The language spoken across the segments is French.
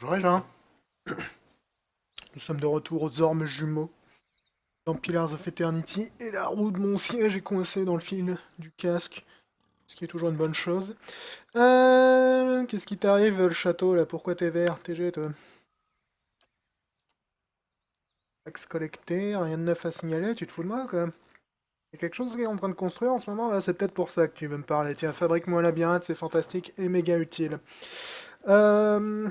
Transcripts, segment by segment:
Bonjour Jean, nous sommes de retour aux ormes jumeaux dans Pillars of Eternity et la roue de mon siège est coincée dans le fil du casque, ce qui est toujours une bonne chose. Qu'est-ce qui t'arrive le château là? Pourquoi t'es vert? TG toi? Taxe collectée, rien de neuf à signaler, tu te fous de moi quoi? Il y a quelque chose qui est en train de construire en ce moment? Ouais, c'est peut-être pour ça que tu veux me parler. Tiens, fabrique-moi un labyrinthe, c'est fantastique et méga utile. Euh...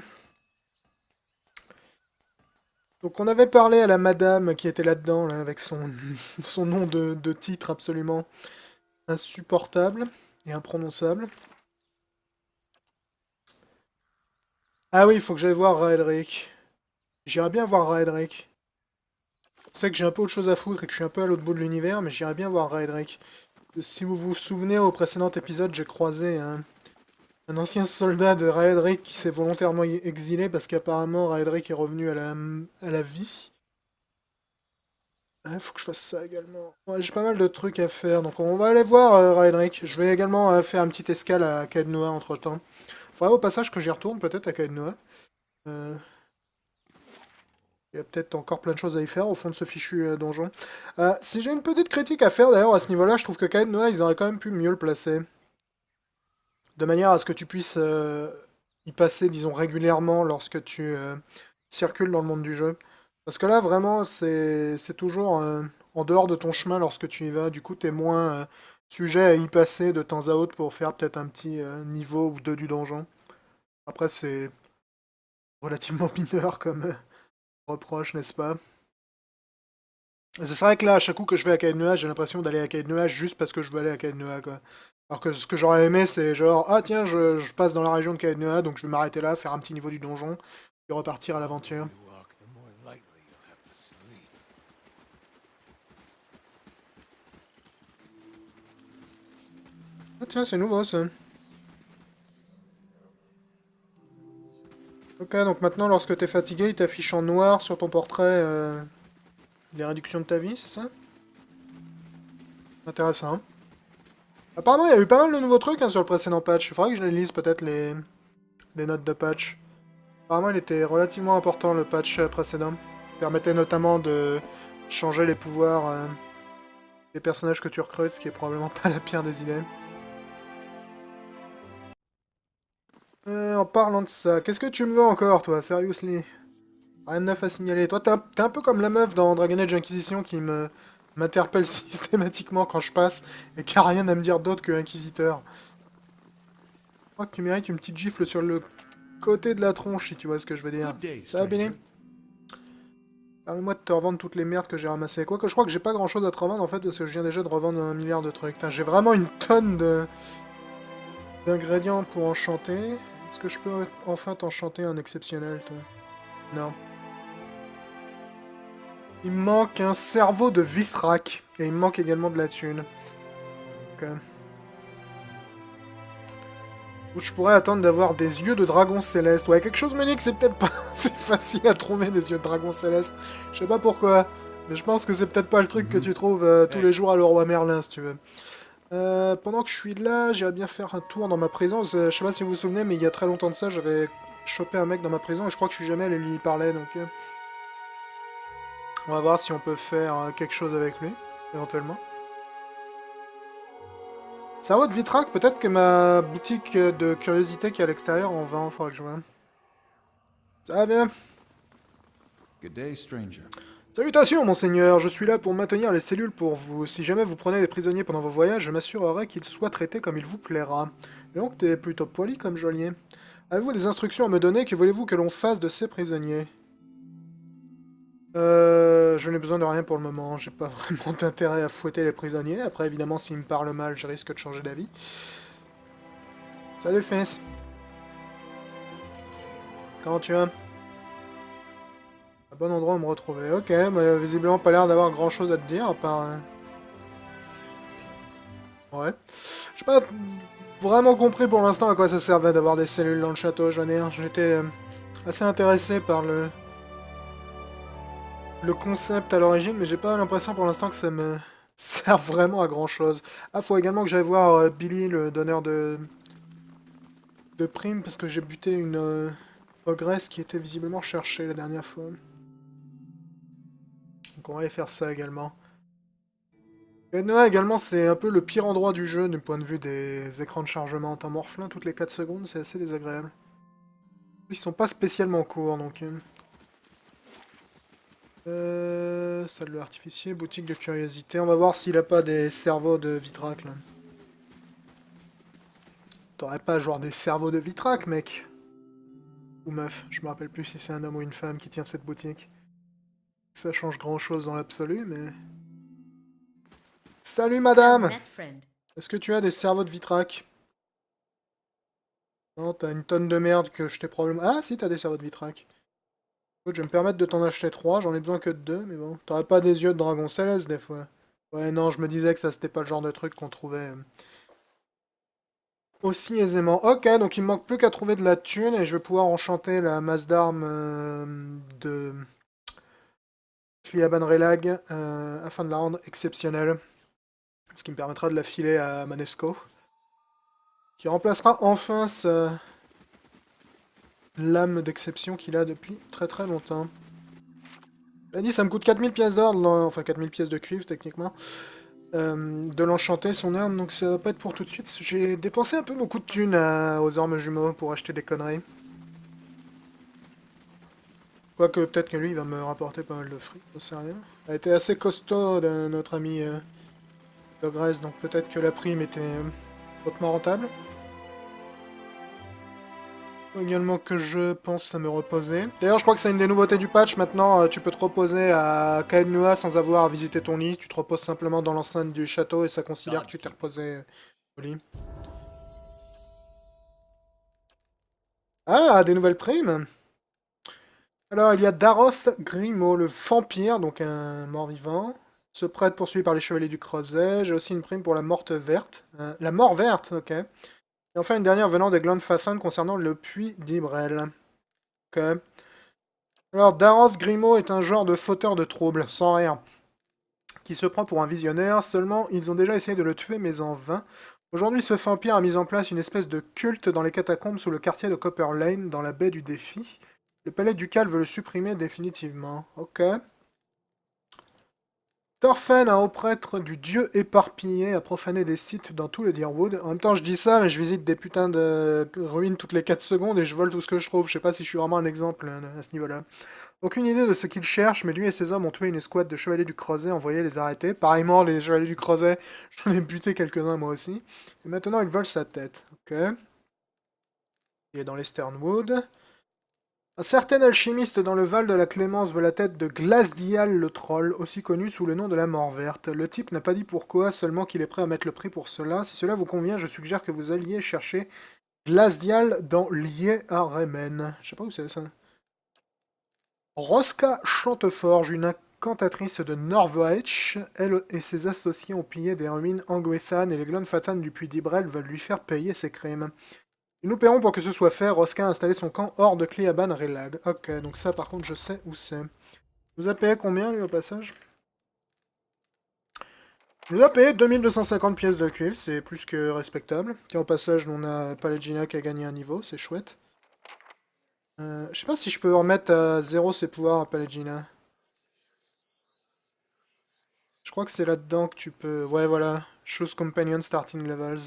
Donc on avait parlé à la madame qui était là-dedans, là, avec son nom de titre absolument insupportable et imprononçable. Ah oui, il faut que j'aille voir Raedric. J'irais bien voir Raedric. Je sais que j'ai un peu autre chose à foutre et que je suis un peu à l'autre bout de l'univers, mais j'irais bien voir Raedric. Si vous vous souvenez, au précédent épisode, j'ai croisé un ancien soldat de Raedric qui s'est volontairement exilé parce qu'apparemment Raedric est revenu à la vie. Il faut que je fasse ça également. Ouais, j'ai pas mal de trucs à faire, donc on va aller voir Raedric. Je vais également faire un petit escale à Caed Noir entre-temps. Faudrait au passage que j'y retourne peut-être à Caed Noir. Euh, Il y a peut-être encore plein de choses à y faire au fond de ce fichu donjon. Si j'ai une petite critique à faire d'ailleurs à ce niveau-là, je trouve que Caed Noir, ils auraient quand même pu mieux le placer. De manière à ce que tu puisses y passer, disons, régulièrement lorsque tu circules dans le monde du jeu. Parce que là, vraiment, c'est toujours en dehors de ton chemin lorsque tu y vas. Du coup, t'es moins sujet à y passer de temps à autre pour faire peut-être un petit niveau ou deux du donjon. Après, c'est relativement mineur comme reproche, n'est-ce pas? C'est vrai que là, à chaque coup que je vais à Caed Nuage, j'ai l'impression d'aller à Caed Nuage juste parce que je veux aller à Caed Nuage, quoi. Alors que ce que j'aurais aimé, c'est genre, ah tiens, je passe dans la région de Caed Nuage, donc je vais m'arrêter là, faire un petit niveau du donjon, puis repartir à l'aventure. Ah tiens, c'est nouveau ça. Ok, donc maintenant, lorsque t'es fatigué, il t'affiche en noir sur ton portrait les réductions de ta vie, c'est ça? Intéressant. Apparemment, il y a eu pas mal de nouveaux trucs sur le précédent patch. Il faudrait que je les lise peut-être les notes de patch. Apparemment, il était relativement important le patch précédent. Il permettait notamment de changer les pouvoirs des personnages que tu recrutes, ce qui est probablement pas la pire des idées. En parlant de ça, qu'est-ce que tu me veux encore, toi, seriously? Rien de neuf à signaler. Toi, t'es un peu comme la meuf dans Dragon Age Inquisition qui m'interpelle systématiquement quand je passe et qui a rien à me dire d'autre que Inquisiteur. Je crois que tu mérites une petite gifle sur le côté de la tronche, si tu vois ce que je veux dire. Ça va, Benny? Permets-moi de te revendre toutes les merdes que j'ai ramassées. Quoique je crois que j'ai pas grand-chose à te revendre en fait, parce que je viens déjà de revendre un milliard de trucs. Putain, j'ai vraiment une tonne d'ingrédients pour enchanter. Est-ce que je peux enfin t'enchanter un exceptionnel, toi? Non. Il me manque un cerveau de Vithrak. Et il me manque également de la thune. Ok. Ou je pourrais attendre d'avoir des yeux de dragon céleste. Ouais, quelque chose me dit que c'est peut-être pas assez facile à trouver des yeux de dragon céleste. Je sais pas pourquoi. Mais je pense que c'est peut-être pas le truc que tu trouves tous les jours à le roi Merlin, si tu veux. Pendant que je suis là, j'irais bien faire un tour dans ma prison. Je sais pas si vous vous souvenez, mais il y a très longtemps de ça, j'avais chopé un mec dans ma prison et je crois que je suis jamais allé lui parler. Donc, on va voir si on peut faire quelque chose avec lui, éventuellement. Cerveau de Vitrac, peut-être que ma boutique de curiosité qui est à l'extérieur en vend, faudra que je vois. Ça va bien. Good day, stranger. Salutations, monseigneur, je suis là pour maintenir les cellules pour vous. Si jamais vous prenez des prisonniers pendant vos voyages, je m'assurerai qu'ils soient traités comme il vous plaira. Et donc, t'es plutôt poli comme geôlier. Avez-vous des instructions à me donner? Que voulez-vous que l'on fasse de ces prisonniers? Je n'ai besoin de rien pour le moment. J'ai pas vraiment d'intérêt à fouetter les prisonniers. Après, évidemment, s'ils me parlent mal, je risque de changer d'avis. Salut, fils. Comment tu vas? Un bon endroit où me retrouver. Ok, mais visiblement pas l'air d'avoir grand-chose à te dire, à part... Ouais. J'ai pas vraiment compris pour l'instant à quoi ça servait d'avoir des cellules dans le château, je veux dire. J'étais assez intéressé par le concept à l'origine, mais j'ai pas l'impression pour l'instant que ça me sert vraiment à grand chose. Ah, faut également que j'aille voir Billy, le donneur de prime, parce que j'ai buté une Ogresse qui était visiblement cherchée la dernière fois. Donc on va aller faire ça également. Noah également, c'est un peu le pire endroit du jeu du point de vue des écrans de chargement en temps morphelin. Toutes les 4 secondes, c'est assez désagréable. Ils sont pas spécialement courts, donc... salle artificier, boutique de curiosité. On va voir s'il a pas des cerveaux de Vitrac, là. T'aurais pas genre des cerveaux de Vitrac, mec? Ou meuf, je me rappelle plus si c'est un homme ou une femme qui tient cette boutique. Ça change grand chose dans l'absolu, mais... Salut madame! Est-ce que tu as des cerveaux de Vitrac? Non, t'as une tonne de merde que je t'ai probablement... Ah si, t'as des cerveaux de Vitrac. Écoute, je vais me permettre de t'en acheter 3, j'en ai besoin que de 2, mais bon. T'aurais pas des yeux de dragon céleste des fois? Ouais, non, je me disais que ça c'était pas le genre de truc qu'on trouvait aussi aisément. Ok, donc il me manque plus qu'à trouver de la thune et je vais pouvoir enchanter la masse d'armes de Cliaban Relag afin de la rendre exceptionnelle. Ce qui me permettra de la filer à Manesco. Qui remplacera enfin sa lame d'exception qu'il a depuis très très longtemps. Il a dit ça me coûte 4000 pièces d'or, enfin 4000 pièces de cuivre techniquement, de l'enchanter son arme, donc ça va pas être pour tout de suite. J'ai dépensé un peu beaucoup de thunes aux armes jumeaux pour acheter des conneries. Quoique peut-être que lui il va me rapporter pas mal de fric, je sais rien. Elle était assez costaud de notre ami de Grèce, donc peut-être que la prime était hautement rentable. Faut également que je pense à me reposer. D'ailleurs, je crois que c'est une des nouveautés du patch. Maintenant, tu peux te reposer à Kaednua sans avoir à visiter ton lit. Tu te reposes simplement dans l'enceinte du château et ça considère que tu t'es reposé au lit. Ah, des nouvelles primes! Alors, il y a Daroth Grimo, le vampire, donc un mort-vivant. Se prête poursuivi par les chevaliers du creuset. J'ai aussi une prime pour la morte verte. La mort verte, ok. Et enfin, une dernière venant des glandes Fassin concernant le puits d'Ibrel. Ok. Alors, Daroth Grimo est un genre de fauteur de troubles, sans rien, qui se prend pour un visionnaire, seulement ils ont déjà essayé de le tuer, mais en vain. Aujourd'hui, ce vampire a mis en place une espèce de culte dans les catacombes sous le quartier de Copper Lane, dans la baie du Défi. Le palais ducal veut le supprimer définitivement. Ok. Thorfen, un haut prêtre du dieu éparpillé, a profané des sites dans tout le Deerwood. En même temps, je dis ça, mais je visite des putains de ruines toutes les 4 secondes et je vole tout ce que je trouve. Je sais pas si je suis vraiment un exemple à ce niveau-là. Aucune idée de ce qu'il cherche, mais lui et ses hommes ont tué une escouade de chevaliers du Creuset, envoyé les arrêter. Pareillement, les chevaliers du Creuset, j'en ai buté quelques-uns moi aussi. Et maintenant, ils veulent sa tête. Ok. Il est dans l'Esternwood. Un certain alchimiste dans le Val de la Clémence veut la tête de Glasdial le Troll, aussi connu sous le nom de la Mort Verte. Le type n'a pas dit pourquoi, seulement qu'il est prêt à mettre le prix pour cela. Si cela vous convient, je suggère que vous alliez chercher Glasdial dans Lié à Remen. Je sais pas où c'est ça. Roska Chanteforge, une incantatrice de Norveitch, elle et ses associés ont pillé des ruines Anguethan et les Glonfatan du puits d'Ibrel veulent lui faire payer ses crimes. Ils nous paieront pour que ce soit fait. Roska a installé son camp hors de Cliaban Relag. Ok, donc ça par contre je sais où c'est. Il nous a payé combien lui au passage? Il nous a payé 2250 pièces de cuivre, c'est plus que respectable. Tiens, au passage, on a Pallegina qui a gagné un niveau, c'est chouette. Je sais pas si je peux remettre à 0 ses pouvoirs à Pallegina. Je crois que c'est là-dedans que tu peux... Ouais, voilà. Choose Companion Starting Levels.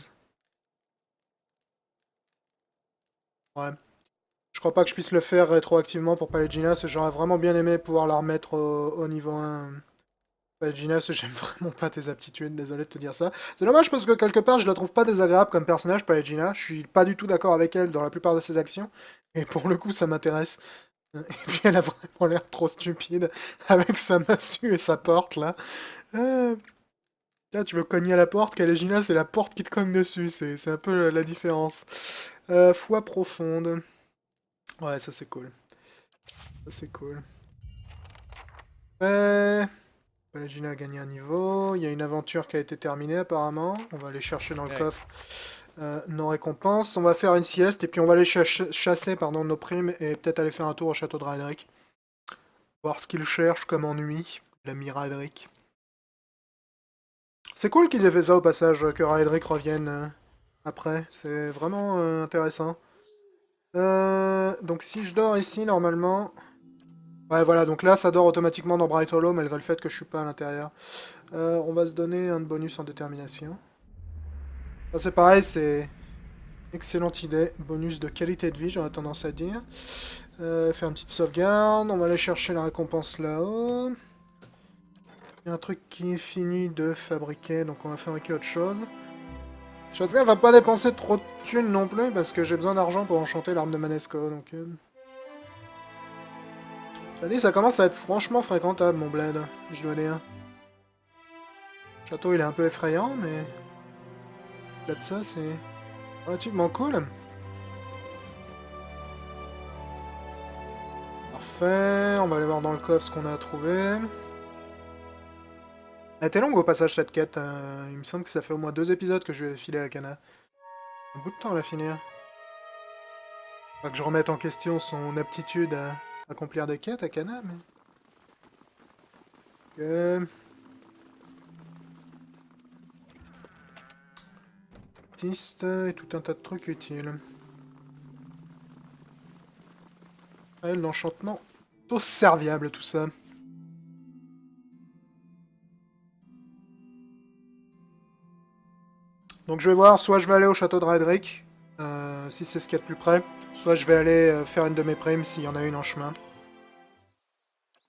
Ouais. Je crois pas que je puisse le faire rétroactivement pour Pallegina, j'aurais vraiment bien aimé pouvoir la remettre au niveau 1. Pallegina, j'aime vraiment pas tes aptitudes, désolé de te dire ça. C'est dommage parce que quelque part, je la trouve pas désagréable comme personnage, Pallegina. Je suis pas du tout d'accord avec elle dans la plupart de ses actions. Et pour le coup, ça m'intéresse. Et puis elle a vraiment l'air trop stupide avec sa massue et sa porte, là. Euh, Là, tu veux cogner à la porte, Kalejina, c'est la porte qui te cogne dessus, c'est un peu la différence. Foi profonde. Ouais, ça c'est cool. Ça c'est cool. Kalejina a gagné un niveau, il y a une aventure qui a été terminée apparemment. On va aller chercher dans le coffre nos récompenses. On va faire une sieste et puis on va aller chasser pardon, nos primes et peut-être aller faire un tour au château de Raedric. Voir ce qu'il cherche comme ennui, l'ami Raedric. C'est cool qu'ils aient fait ça au passage, que Raedric revienne après. C'est vraiment intéressant. Donc si je dors ici, normalement... Ouais, voilà, donc là, ça dort automatiquement dans Bright Hollow, malgré le fait que je suis pas à l'intérieur. On va se donner un bonus en détermination. Ça, c'est pareil, c'est... Excellente idée. Bonus de qualité de vie, j'aurais tendance à dire. Faire une petite sauvegarde. On va aller chercher la récompense là-haut. Il y a un truc qui est fini de fabriquer, donc on va fabriquer autre chose. Je pense qu'elle va pas dépenser trop de thunes non plus, parce que j'ai besoin d'argent pour enchanter l'arme de Manesco, donc... Ça dit, ça commence à être franchement fréquentable, mon bled, je dois dire. Le château, il est un peu effrayant, mais... Là de ça, c'est relativement cool. Parfait, on va aller voir dans le coffre ce qu'on a trouvé. Elle était longue au passage cette quête, il me semble que ça fait au moins 2 épisodes que je vais filer à Kana. Un bout de temps à la finir. Pas que je remette en question son aptitude à accomplir des quêtes à Kana, mais... Ok... Et tout un tas de trucs utiles. Ouais, l'enchantement, plutôt serviable tout ça. Donc je vais voir, soit je vais aller au château de Raedric, si c'est ce qu'il y a de plus près, soit je vais aller faire une de mes primes s'il y en a une en chemin.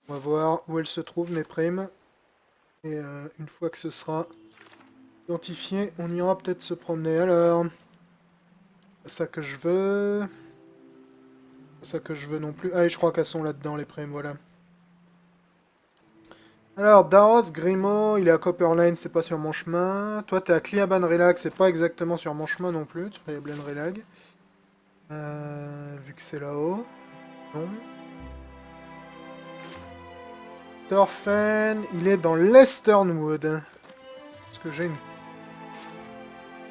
On va voir où elles se trouvent, mes primes. Et une fois que ce sera identifié, on ira peut-être se promener. Alors, c'est ça que je veux. C'est ça que je veux non plus. Ah, et je crois qu'elles sont là-dedans, les primes, voilà. Alors, Daros, Grimo, il est à Copper Lane, c'est pas sur mon chemin. Toi, t'es à Cliaban Relag, c'est pas exactement sur mon chemin non plus. Cliaban Relag. Vu que c'est là-haut. Non. Thorfen, il est dans l'Esternwood. Est-ce que j'ai une...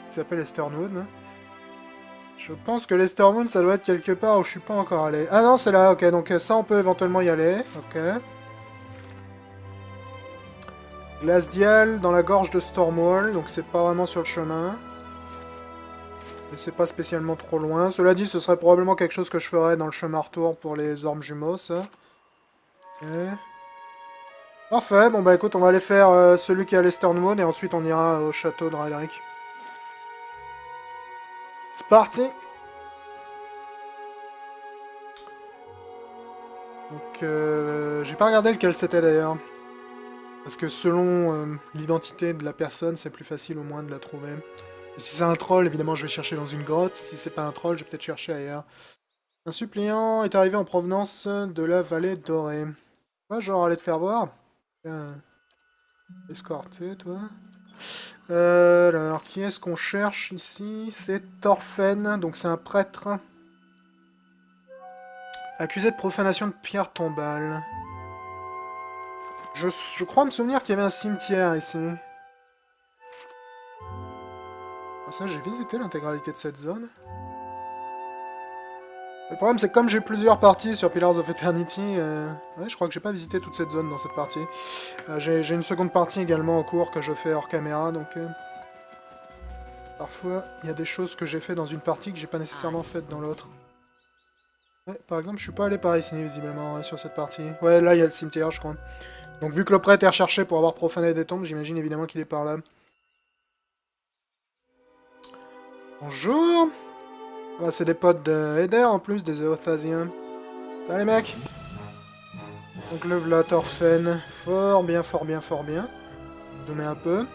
qui s'appelle Esternwood, hein. Je pense que l'Esternwood, ça doit être quelque part où je suis pas encore allé. Ah non, c'est là, ok, donc ça, on peut éventuellement y aller. Ok. Glasdial, dans la gorge de Stormwall, donc c'est pas vraiment sur le chemin. Et c'est pas spécialement trop loin. Cela dit, ce serait probablement quelque chose que je ferais dans le chemin retour pour les ormes jumeaux, ça. Ok. Parfait, bon bah écoute, on va aller faire celui qui est à l'Esternwood et ensuite on ira au château de Raedric. C'est parti! Donc, j'ai pas regardé lequel c'était d'ailleurs. Parce que selon l'identité de la personne, c'est plus facile au moins de la trouver. Et si c'est un troll, évidemment je vais chercher dans une grotte. Si c'est pas un troll, je vais peut-être chercher ailleurs. Un suppliant est arrivé en provenance de la vallée dorée. Ouais, genre aller te faire voir. Tiens, escorté, toi. Alors, qui est-ce qu'on cherche ici? C'est Thorfen, donc c'est un prêtre. Accusé de profanation de pierre tombale. Je crois me souvenir qu'il y avait un cimetière ici. Ah ça, j'ai visité l'intégralité de cette zone. Le problème, c'est que comme j'ai plusieurs parties sur Pillars of Eternity, ouais, je crois que j'ai pas visité toute cette zone dans cette partie. J'ai une seconde partie également en cours que je fais hors caméra, donc... parfois, il y a des choses que j'ai fait dans une partie que j'ai pas nécessairement faites dans l'autre. Ouais, par exemple, je suis pas allé par ici, visiblement, sur cette partie. Ouais, là, il y a le cimetière, je crois. Donc, vu que le prêtre est recherché pour avoir profané des tombes, j'imagine évidemment qu'il est par là. Bonjour! Ah, c'est des potes de Eder, en plus, des Eothasiens. Salut, les mecs! Donc, le v'là, Thorfen. Fort bien, fort bien, fort bien. Je mets un peu.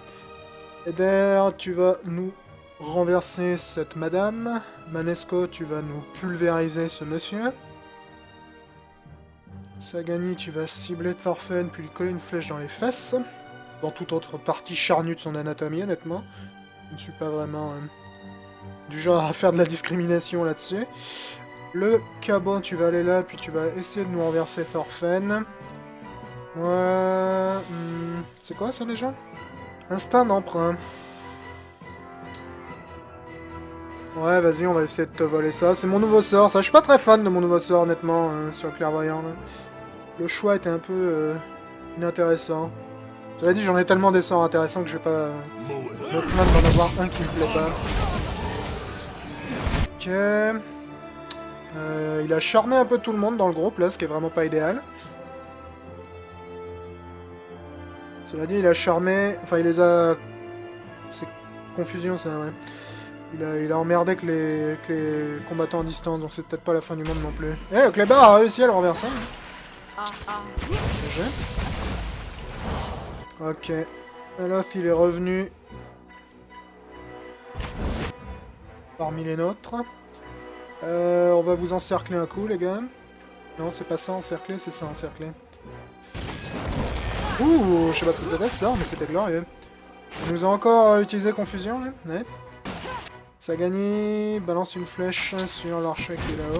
Eder, tu vas nous renverser cette madame. Manesco, tu vas nous pulvériser ce monsieur. Sagani, tu vas cibler Thorfen, puis lui coller une flèche dans les fesses. Dans toute autre partie charnue de son anatomie, honnêtement. Je ne suis pas vraiment du genre à faire de la discrimination là-dessus. Le cabot, tu vas aller là, puis tu vas essayer de nous renverser Thorfen. Ouais... c'est quoi ça déjà? Instinct d'emprunt. Ouais, vas-y, on va essayer de te voler ça. C'est mon nouveau sort, ça. Je suis pas très fan de mon nouveau sort, honnêtement, sur le clairvoyant. Là. Le choix était un peu inintéressant. Cela dit, j'en ai tellement des sorts intéressants que je vais pas me plaindre d'en avoir un qui me plaît pas. Ok. Il a charmé un peu tout le monde dans le groupe, là, ce qui est vraiment pas idéal. Cela dit, il a charmé... Enfin, il les a... C'est confusion, ça, ouais. Il a emmerdé que les combattants en distance, donc c'est peut-être pas la fin du monde non plus. Eh, le clébard a réussi à le renverser. GG. Ok. Aloth, il est revenu parmi les nôtres. On va vous encercler un coup, les gars. Non, c'est pas ça encercler, c'est ça encercler. Ouh, je sais pas ce que ça fait ça, mais c'était glorieux. Il nous a encore utilisé confusion, là. Ouais. Ça a gagné. Balance une flèche sur l'archer qui est là-haut.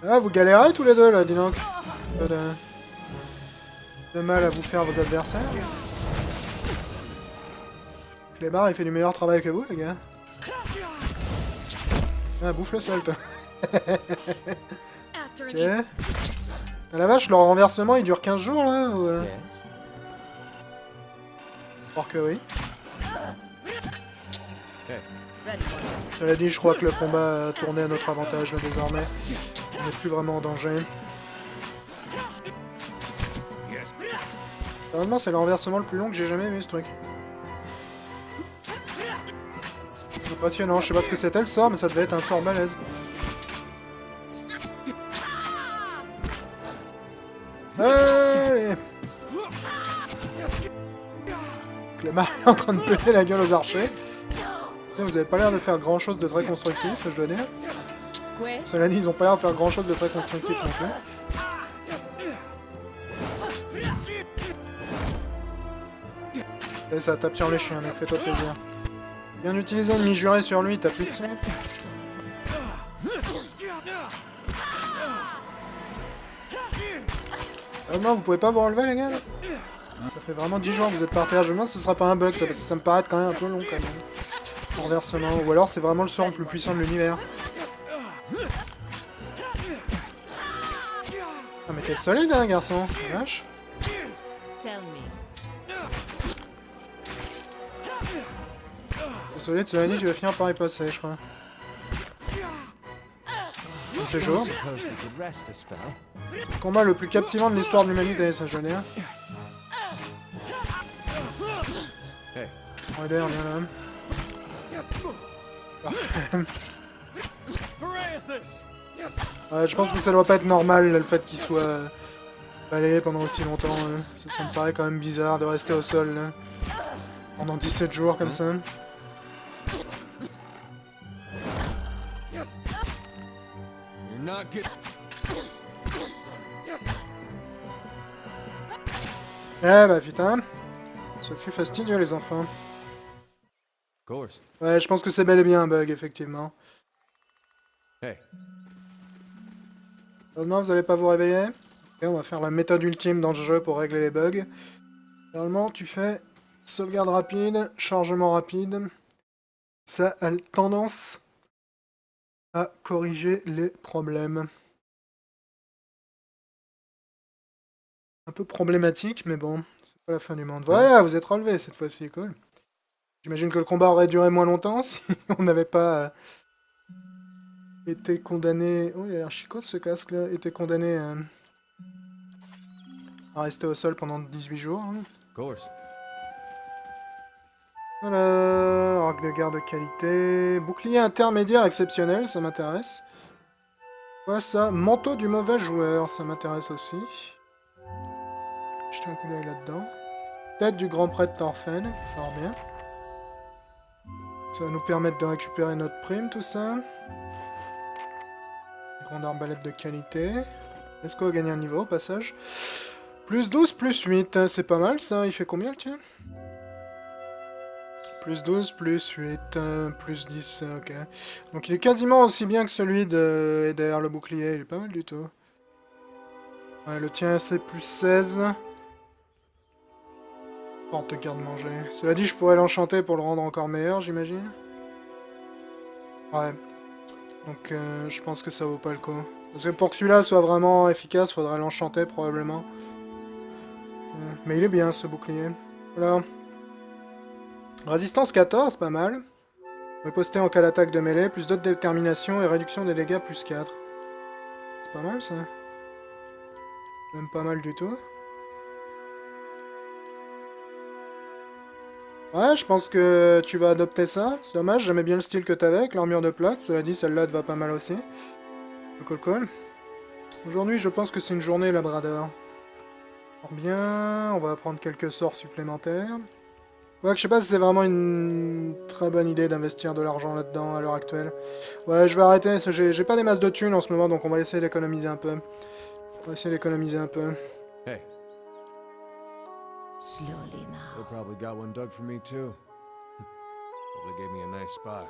Ah, vous galérez tous les deux, là, dis donc. Pas de mal à vous faire vos adversaires. Clébard, il fait du meilleur travail que vous, les gars. Ah, bouffe le sol, toi. Ok. Ah, la vache, leur renversement, il dure 15 jours, là ou... Or que oui. Cela dit, je crois que le combat a tourné à notre avantage, là, désormais. On n'est plus vraiment en danger. Heureusement, c'est le renversement le plus long que j'ai jamais vu, ce truc. C'est impressionnant, je sais pas ce que c'était le sort, mais ça devait être un sort balèze. Allez! Clémar est en train de péter la gueule aux archers. Vous avez pas l'air de faire grand chose de très constructif, je dois dire. Cela dit, ils ont pas l'air de faire grand chose de très constructif non plus. Et ça tape sur les chiens, mec, fais-toi plaisir. Bien utilisé ennemi juré sur lui, t'as plus de son. Ah non, vous pouvez pas vous relever, les gars, là? Ça fait vraiment 10 jours que vous êtes par terre. Je me demande si ce sera pas un bug, ça, parce que ça me paraît quand même un peu long, quand même. Renversement. Ou alors c'est vraiment le sort le plus puissant de l'univers. Ah, mais t'es solide, hein, garçon. La vache. T'es solide, cela dit, tu vas finir par y passer, je crois. C'est jour. Le combat le plus captivant de l'histoire de l'humanité, ça, je veux dire. Ouais, d'ailleurs, viens là. Parfait. Je pense que ça doit pas être normal, là, le fait qu'il soit balayé pendant aussi longtemps. Ça me paraît quand même bizarre de rester au sol, là, pendant 17 jours, comme ça. Eh bah putain, ce fut fastidieux les enfants. Ouais, je pense que c'est bel et bien un bug, effectivement. Non, vous allez pas vous réveiller? Ok, on va faire la méthode ultime dans le jeu pour régler les bugs. Normalement, tu fais sauvegarde rapide, chargement rapide. Ça a tendance à corriger les problèmes. Un peu problématique, mais bon, c'est pas la fin du monde. Voilà, vous êtes relevé cette fois-ci, cool. J'imagine que le combat aurait duré moins longtemps si on n'avait pas été condamné... Oh, il a l'air chicot ce casque-là. Été condamné à rester au sol pendant 18 jours. Hein. Voilà, arc de garde de qualité. Bouclier intermédiaire exceptionnel, ça m'intéresse. Voilà ça, manteau du mauvais joueur, ça m'intéresse aussi. Jetez un coup d'œil là-dedans. Tête du grand prêtre Thorfinn, fort bien. Ça va nous permettre de récupérer notre prime, tout ça. Grande arbalète de qualité. Est-ce qu'on va gagner un niveau au passage? Plus 12, plus 8, c'est pas mal ça. Il fait combien le tien? Plus 12, plus 8, plus 10, ok. Donc il est quasiment aussi bien que celui de Eder, le bouclier. Il est pas mal du tout. Ouais, le tien c'est plus 16. Porte de garde-manger. Cela dit, je pourrais l'enchanter pour le rendre encore meilleur, j'imagine. Ouais. Donc je pense que ça vaut pas le coup. Parce que pour que celui-là soit vraiment efficace, faudrait l'enchanter probablement. Mais il est bien ce bouclier. Voilà. Résistance 14, pas mal. Riposter en cas d'attaque de mêlée, plus d'autres détermination et réduction des dégâts plus 4. C'est pas mal ça. Même pas mal du tout. Ouais, je pense que tu vas adopter ça. C'est dommage, j'aimais bien le style que t'avais avec l'armure de plate. Cela dit, celle-là te va pas mal aussi. Cool, cool. Aujourd'hui, je pense que c'est une journée Labrador. Fort bien, on va prendre quelques sorts supplémentaires. Quoique, je sais pas si c'est vraiment une très bonne idée d'investir de l'argent là-dedans à l'heure actuelle. Ouais, je vais arrêter, j'ai pas des masses de thunes en ce moment, donc on va essayer d'économiser un peu. On va essayer d'économiser un peu. Hey, Slowly They now. probably got one dug for me too. Probably gave me a nice spot.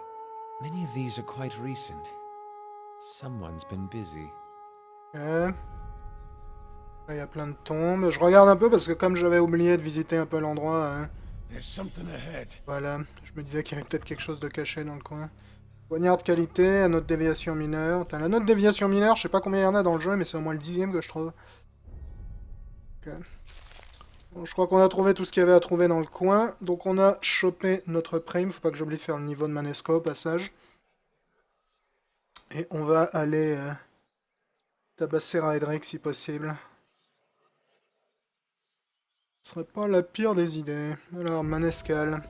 Many of these are quite recent. Someone's been busy. Ok. Là, il y a plein de tombes. Je regarde un peu parce que comme j'avais oublié de visiter un peu l'endroit, hein, There's something ahead. voilà, je me disais qu'il y avait peut-être quelque chose de caché dans le coin. Poignard de qualité, note déviation mineure. Putain, la note déviation mineure, je sais pas combien il y en a dans le jeu, mais c'est au moins le 10e que je trouve. Ok. Bon, je crois qu'on a trouvé tout ce qu'il y avait à trouver dans le coin. Donc on a chopé notre prime. Faut pas que j'oublie de faire le niveau de Manesco au passage. Et on va aller tabasser Raedric si possible. Ce serait pas la pire des idées. Alors, Manescal.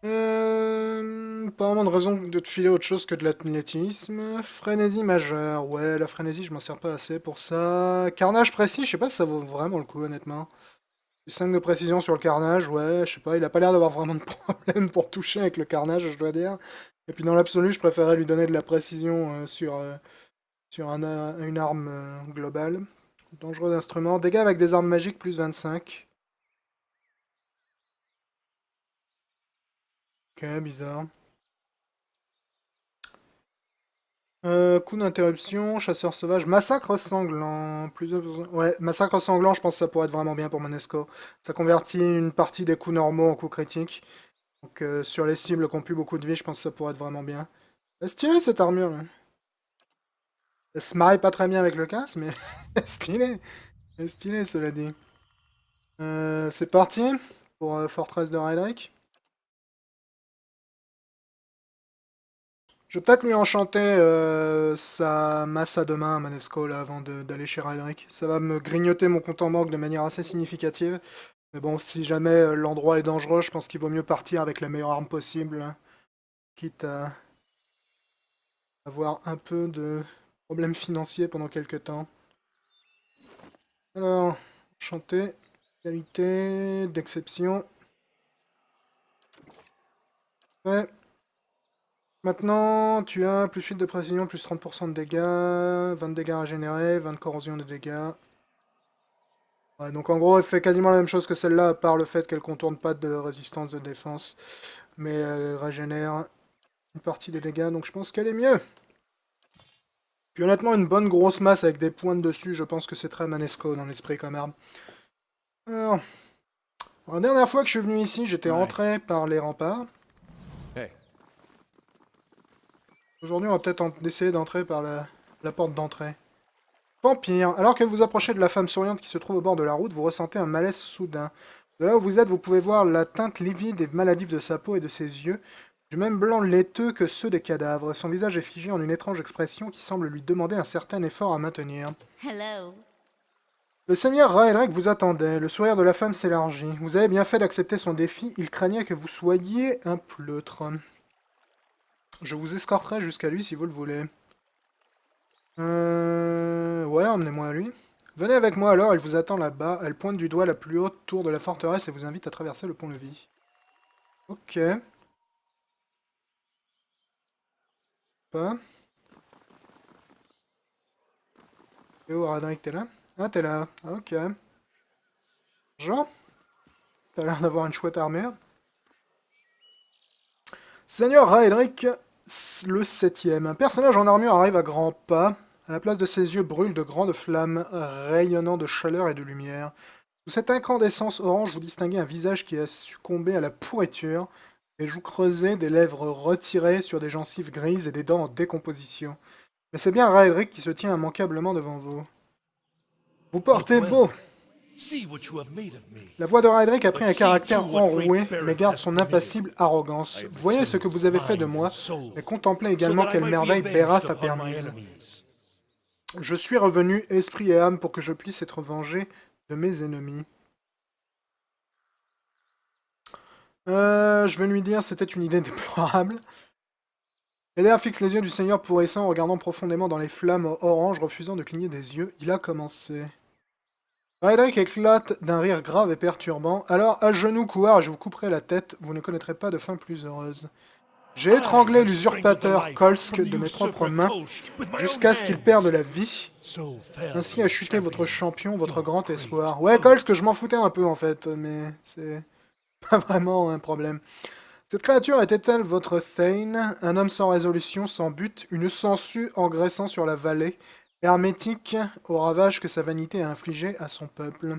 Pas vraiment de raison de te filer autre chose que de l'athlétisme. Frénésie majeure. Ouais, la frénésie, je m'en sers pas assez pour ça. Carnage précis, je sais pas si ça vaut vraiment le coup, honnêtement. 5 de précision sur le carnage, ouais, je sais pas, il a pas l'air d'avoir vraiment de problème pour toucher avec le carnage, je dois dire. Et puis dans l'absolu, je préférais lui donner de la précision sur une arme globale. Dangereux instrument. Dégâts avec des armes magiques, plus 25. Ok, bizarre. Coup d'interruption, chasseur sauvage, massacre sanglant. Ouais, massacre sanglant, je pense que ça pourrait être vraiment bien pour Monesco. Ça convertit une partie des coups normaux en coups critiques. Donc sur les cibles qui ont plus beaucoup de vie, je pense que ça pourrait être vraiment bien. C'est stylé cette armure là. Elle se marie pas très bien avec le casque, mais stylé. C'est stylé cela dit. C'est parti pour Fortress de Raedric. Je vais peut-être lui enchanter sa masse à deux mains à Manesco là avant d'aller chez Raedric. Ça va me grignoter mon compte en banque de manière assez significative. Mais bon, si jamais l'endroit est dangereux, je pense qu'il vaut mieux partir avec la meilleure arme possible, hein, quitte à avoir un peu de problèmes financiers pendant quelques temps. Alors, enchanté, qualité, d'exception. Ouais. Maintenant, tu as plus 8 de précision, plus 30% de dégâts, 20 de dégâts régénérés, 20 de corrosion de dégâts. Ouais, donc en gros, elle fait quasiment la même chose que celle-là, à part le fait qu'elle contourne pas de résistance de défense. Mais elle régénère une partie des dégâts, donc je pense qu'elle est mieux. Puis honnêtement, une bonne grosse masse avec des pointes dessus, je pense que c'est très Manesco dans l'esprit comme arme. Alors, la dernière fois que je suis venu ici, j'étais rentré par les remparts. Hey, Aujourd'hui, on va peut-être essayer d'entrer par la porte d'entrée. Vampire. Alors que vous approchez de la femme souriante qui se trouve au bord de la route, vous ressentez un malaise soudain. De là où vous êtes, vous pouvez voir la teinte livide et maladive de sa peau et de ses yeux, du même blanc laiteux que ceux des cadavres. Son visage est figé en une étrange expression qui semble lui demander un certain effort à maintenir. Hello. Le seigneur Raedric vous attendait. Le sourire de la femme s'élargit. Vous avez bien fait d'accepter son défi. Il craignait que vous soyez un pleutre. Je vous escorterai jusqu'à lui si vous le voulez. Ouais, emmenez-moi à lui. Venez avec moi alors, elle vous attend là-bas. Elle pointe du doigt la plus haute tour de la forteresse et vous invite à traverser le pont-levis. Ok. Pas. Et où, Raedric, t'es là? Ah, t'es là. Ah, ok. Jean? T'as l'air d'avoir une chouette armure. Seigneur Raedric, le 7ème. Un personnage en armure arrive à grands pas. À la place de ses yeux brûlent de grandes flammes, rayonnant de chaleur et de lumière. Sous cette incandescence orange, vous distinguez un visage qui a succombé à la pourriture, des joues creusées, des lèvres retirées sur des gencives grises et des dents en décomposition. Mais c'est bien Raedric qui se tient immanquablement devant vous. Vous portez beau! See what you have made of me. La voix de Raedric a pris un caractère enroué, mais garde son impassible arrogance. Voyez ce que vous avez fait de moi, mais contemplez également quelle merveille Beraf a permise. Je suis revenu, esprit et âme, pour que je puisse être vengé de mes ennemis. Je vais lui dire, c'était une idée déplorable. Eder fixe les yeux du Seigneur pourrissant, regardant profondément dans les flammes oranges, refusant de cligner des yeux. Il a commencé. Raedric éclate d'un rire grave et perturbant. Alors, à genoux, couard, je vous couperai la tête. Vous ne connaîtrez pas de fin plus heureuse. J'ai étranglé l'usurpateur Kolsk de mes propres mains, jusqu'à ce qu'il perde la vie. Ainsi a chuté votre champion, votre grand espoir. Ouais, Kolsk, je m'en foutais un peu, en fait, mais c'est pas vraiment un problème. Cette créature était-elle votre Thane, un homme sans résolution, sans but, une sangsue engraissant sur la vallée, hermétique au ravage que sa vanité a infligé à son peuple?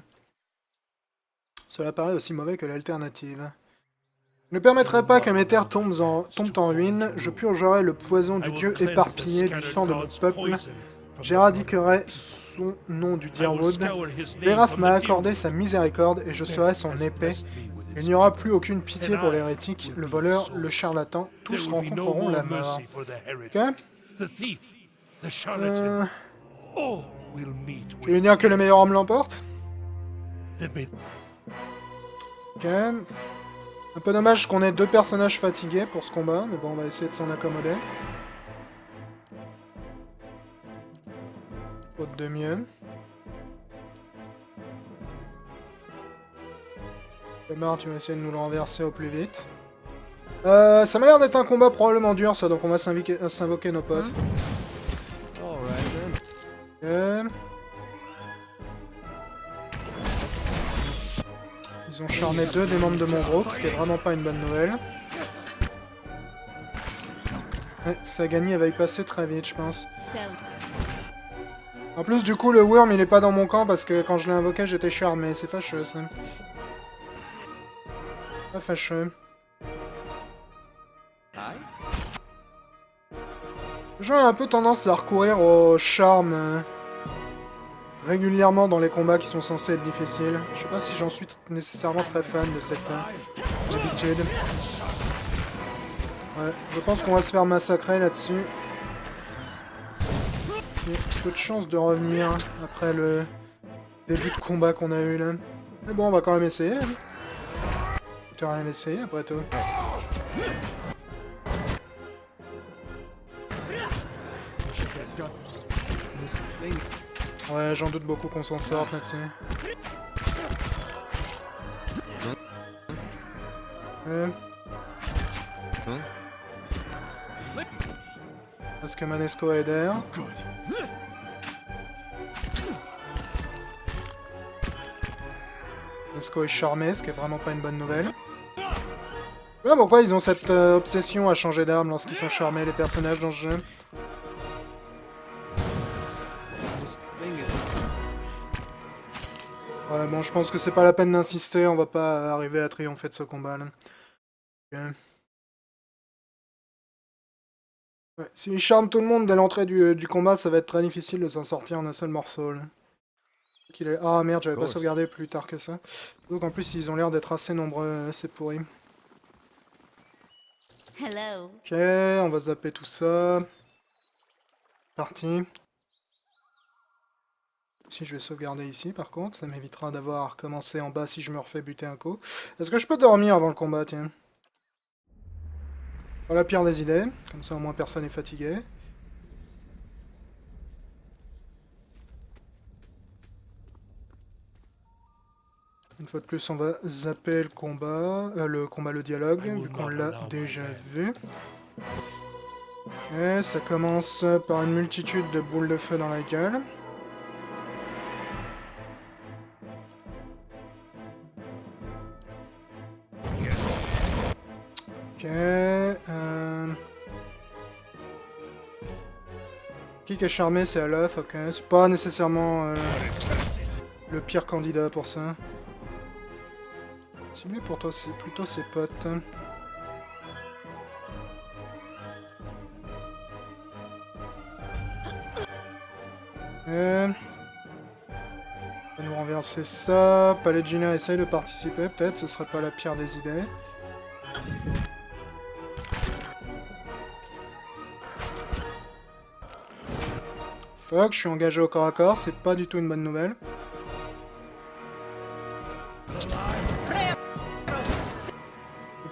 Cela paraît aussi mauvais que l'alternative. Je ne permettrai pas que mes terres tombent en ruine, je purgerai le poison du dieu éparpillé du sang de mon peuple, j'éradiquerai son nom du Dyrwood. Beraf m'a accordé sa miséricorde et je serai son épée. Il n'y aura plus aucune pitié pour l'hérétique, le voleur, le charlatan, tous rencontreront la mort. Ok. Tu veux dire que le meilleur homme l'emporte? Ok. Un peu dommage qu'on ait deux personnages fatigués pour ce combat, mais bon, on va essayer de s'en accommoder. Faute de mieux. Marre, tu vas essayer de nous le renverser au plus vite. Ça m'a l'air d'être un combat probablement dur, ça, donc on va s'invoquer nos potes. Ok. Ils ont charmé deux des membres de mon groupe, ce qui est vraiment pas une bonne nouvelle. Ouais, Sagani va y passer très vite, je pense. En plus, du coup, le Worm, il est pas dans mon camp, parce que quand je l'ai invoqué, j'étais charmé. C'est fâcheux, ça. Pas fâcheux. J'ai un peu tendance à recourir au charme régulièrement dans les combats qui sont censés être difficiles. Je sais pas si j'en suis nécessairement très fan de cette habitude. Ouais, je pense qu'on va se faire massacrer là-dessus. J'ai peu de chance de revenir après le début de combat qu'on a eu là. Mais bon, on va quand même essayer. Tu n'as rien essayé après tout. Ouais, j'en doute beaucoup qu'on s'en sorte là-dessus. Parce que Manesco a Eder. Manesco est charmé, ce qui est vraiment pas une bonne nouvelle. Je sais pas pourquoi ils ont cette obsession à changer d'arme lorsqu'ils sont charmés, les personnages dans ce jeu. Ouais, bon, je pense que c'est pas la peine d'insister, on va pas arriver à triompher de ce combat là. Okay. Ouais, s'ils charment tout le monde dès l'entrée du combat, ça va être très difficile de s'en sortir en un seul morceau là. Ah merde, j'avais pas sauvegardé plus tard que ça. Donc en plus, ils ont l'air d'être assez nombreux, c'est pourri. Hello. Ok, on va zapper tout ça. Parti. Si je vais sauvegarder ici par contre, ça m'évitera d'avoir à recommencer en bas si je me refais buter un coup. Est-ce que je peux dormir avant le combat, tiens? Pas la pire des idées, comme ça au moins personne n'est fatigué. Une fois de plus, on va zapper le dialogue, vu qu'on l'a déjà vu. Ok, ça commence par une multitude de boules de feu dans la gueule. Ok, Qui est charmé, c'est Alaf, ok. C'est pas nécessairement le pire candidat pour ça. Ciblé pour toi, c'est plutôt ses potes. On va nous renverser ça. Pallegina essaye de participer, peut-être, ce serait pas la pire des idées. Fuck, je suis engagé au corps à corps, c'est pas du tout une bonne nouvelle. C'est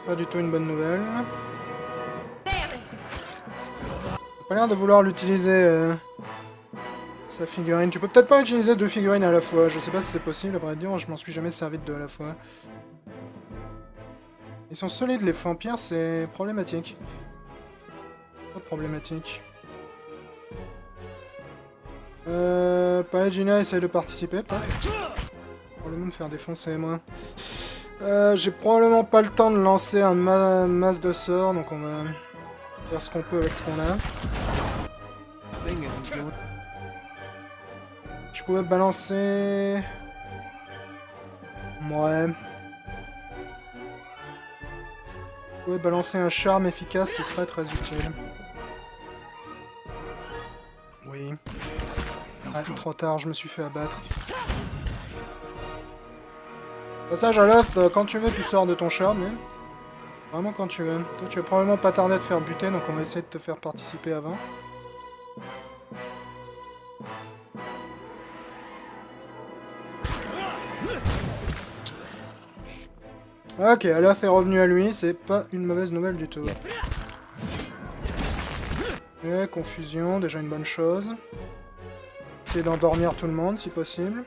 pas du tout une bonne nouvelle. T'as pas l'air de vouloir l'utiliser, sa figurine. Tu peux peut-être pas utiliser 2 figurines à la fois. Je sais pas si c'est possible, à vrai dire, je m'en suis jamais servi de 2 à la fois. Ils sont solides, les vampires, c'est problématique. Pas problématique. Pallegina essaye de participer, peut-être. Probablement de faire défoncer, moi. J'ai probablement pas le temps de lancer un masse de sorts, donc on va faire ce qu'on peut avec ce qu'on a. Je pouvais balancer... Ouais. Je pouvais balancer un charme efficace, ce serait très utile. Oui. Ah, trop tard, je me suis fait abattre. Passage à l'off, quand tu veux, tu sors de ton charme, mais... Vraiment quand tu veux. Toi, tu vas probablement pas tarder à te faire buter, donc on va essayer de te faire participer avant. Ok, Aloth est revenu à lui, c'est pas une mauvaise nouvelle du tout. Ok, confusion, déjà une bonne chose. Essayer d'endormir tout le monde si possible.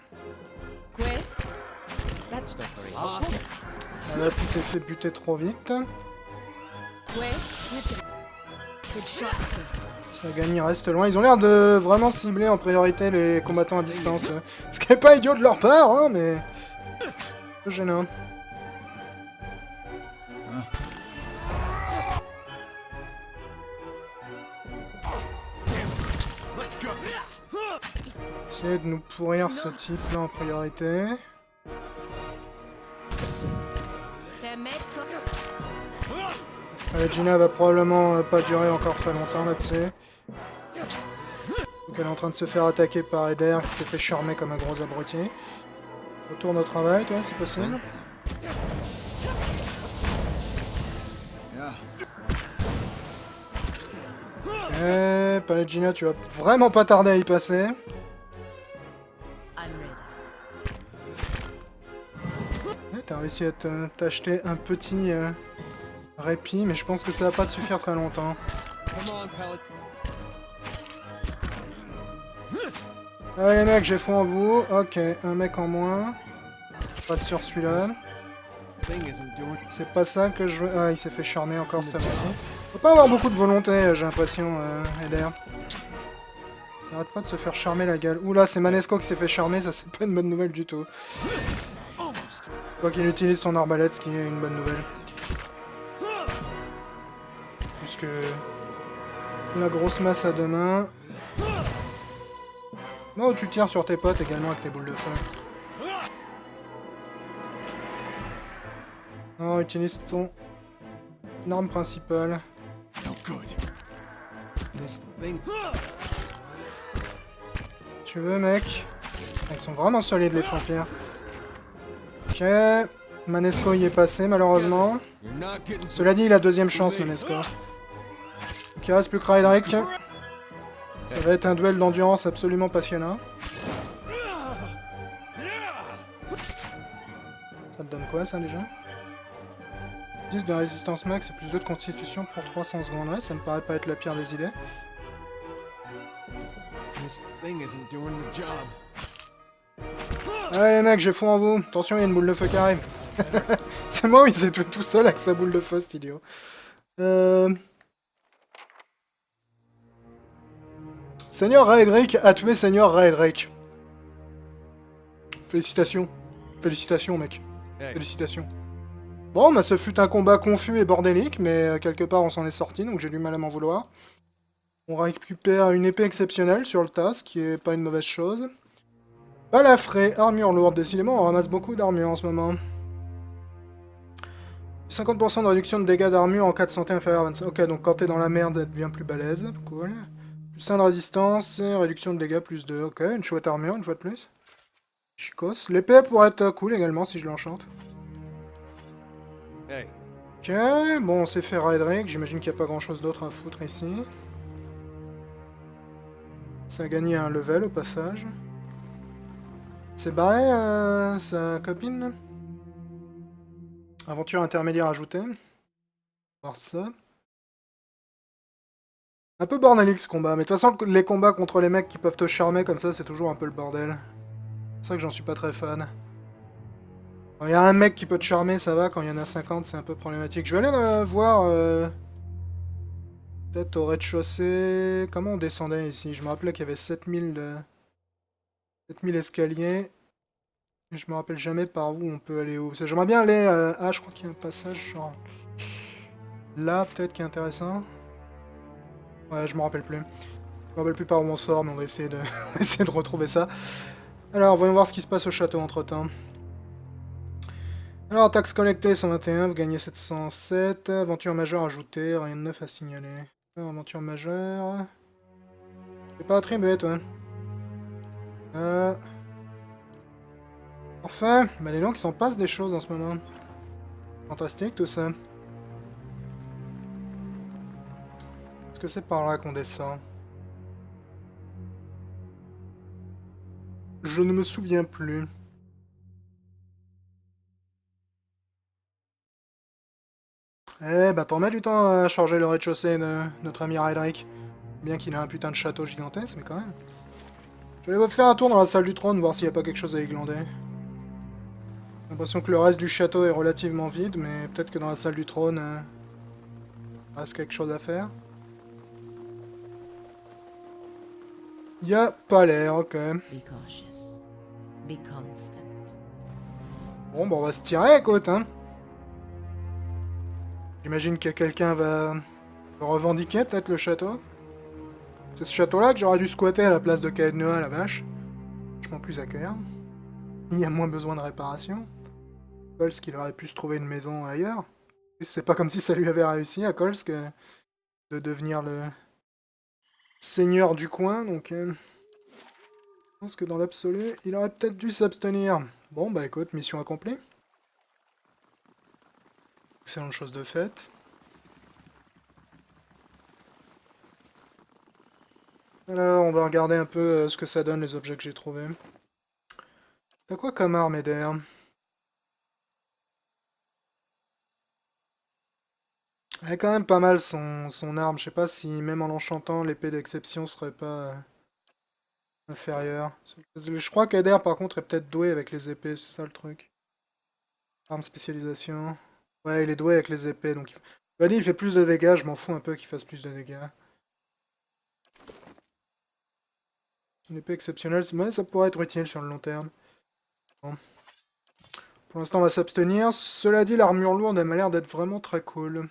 Aloth il s'est fait buter trop vite. Sagani reste loin. Ils ont l'air de vraiment cibler en priorité les combattants à distance. Ce qui est pas idiot de leur part, hein, mais... C'est gênant. Essayer de nous pourrir ce type-là en priorité. Gina va probablement pas durer encore très longtemps là-dessus. Donc elle est en train de se faire attaquer par Eder qui s'est fait charmer comme un gros abruti. Retourne au travail, toi, si possible. Eh, Pallegina, tu vas vraiment pas tarder à y passer. T'as réussi à t'acheter un petit répit, mais je pense que ça va pas te suffire très longtemps. Allez les mecs, j'ai foi en vous. Ok, un mec en moins. Pas sur celui-là. C'est pas ça que je veux... Ah, il s'est fait charmer encore, ça va. Faut pas avoir beaucoup de volonté, j'ai l'impression, Eder. Il arrête pas de se faire charmer la gueule. Oula, c'est Manesco qui s'est fait charmer, ça c'est pas une bonne nouvelle du tout. Quoi qu'il utilise son arbalète, ce qui est une bonne nouvelle. Puisque... la grosse masse à deux mains. Oh, tu tires sur tes potes également avec tes boules de feu. Non, utilise ton arme principale. Tu veux, mec? Ils sont vraiment solides, les vampires. Ok. Manesco y est passé, malheureusement. Cela dit, il a deuxième chance, Manesco. Ok, il reste plus que Raedric. Ça va être un duel d'endurance absolument passionnant. Ça te donne quoi, ça, déjà? 10 de résistance max et plus 2 de constitution pour 300 secondes. Ouais, ça me paraît pas être la pire des idées. Allez les mecs, j'ai foi en vous. Attention, il y a une boule de feu qui arrive. C'est moi où il s'est tué tout seul avec sa boule de feu, cet idiot. Seigneur Raedric a tué Seigneur Raedric. Félicitations. Félicitations, mec. Félicitations. Bon, bah ce fut un combat confus et bordélique, mais quelque part on s'en est sorti, donc j'ai du mal à m'en vouloir. On récupère une épée exceptionnelle sur le tas, ce qui est pas une mauvaise chose. Balafré, armure lourde. Décidément, on ramasse beaucoup d'armure en ce moment. 50% de réduction de dégâts d'armure en cas de santé inférieure à 25. Ok, donc quand t'es dans la merde, elle devient plus balèze. Cool. Plus 1 de résistance, et réduction de dégâts plus 2. Ok, une chouette armure, une fois de plus. Chicos. L'épée pourrait être cool également si je l'enchante. Hey, Ok, bon, on s'est fait Raedric. J'imagine qu'il n'y a pas grand chose d'autre à foutre ici. Ça a gagné un level au passage. C'est barré, sa copine. Aventure intermédiaire ajoutée. On va voir ça. Un peu bordélique ce combat, mais de toute façon, les combats contre les mecs qui peuvent te charmer comme ça, c'est toujours un peu le bordel. C'est ça que j'en suis pas très fan. Quand il y a un mec qui peut te charmer, ça va. Quand il y en a 50, c'est un peu problématique. Je vais aller voir... peut-être au rez-de-chaussée... Comment on descendait ici? Je me rappelais qu'il y avait 7000 escaliers. Et je me rappelle jamais par où on peut aller où. J'aimerais bien aller... Ah, je crois qu'il y a un passage genre... Là, peut-être, qui est intéressant. Ouais, je me rappelle plus. Je me rappelle plus par où on sort, mais on va essayer de, essayer de retrouver ça. Alors, voyons voir ce qui se passe au château entre-temps. Alors, taxe collectée 121, vous gagnez 707. Aventure majeure ajoutée, rien de neuf à signaler. Alors, aventure majeure... C'est pas attribué, toi. Enfin, bah les gens qui s'en passent des choses en ce moment. Fantastique tout ça. Est-ce que c'est par là qu'on descend? Je ne me souviens plus. Eh bah t'en mets du temps à charger le rez-de-chaussée de notre ami Raedric. Bien qu'il ait un putain de château gigantesque, mais quand même. Je vais aller faire un tour dans la salle du trône, voir s'il n'y a pas quelque chose à églander. J'ai l'impression que le reste du château est relativement vide, mais peut-être que dans la salle du trône, il reste quelque chose à faire. Y a pas l'air, ok. Be cautious. Be constant. Bon, bah on va se tirer, écoute, hein. J'imagine que quelqu'un va revendiquer peut-être le château. C'est ce château-là que j'aurais dû squatter à la place de Caed Noa, la vache. Vachement plus accueillant. Il y a moins besoin de réparation. Kolsk, il aurait pu se trouver une maison ailleurs. En plus, c'est pas comme si ça lui avait réussi à Kolsk de devenir le seigneur du coin, donc... je pense que dans l'absolu, il aurait peut-être dû s'abstenir. Bon, bah écoute, mission accomplie. Excellente chose de faite. Alors, on va regarder un peu ce que ça donne, les objets que j'ai trouvés. T'as quoi comme arme, Eder? Elle est quand même pas mal son arme. Je sais pas si même en l'enchantant, l'épée d'exception serait pas inférieure. Je crois qu'Eder, par contre, est peut-être doué avec les épées, c'est ça le truc. Arme spécialisation. Ouais, il est doué avec les épées, donc... Je dit, il fait plus de dégâts, je m'en fous un peu qu'il fasse plus de dégâts. Une épée exceptionnelle, ouais, ça pourrait être utile sur le long terme. Bon. Pour l'instant, on va s'abstenir. Cela dit, l'armure lourde, elle m'a l'air d'être vraiment très cool.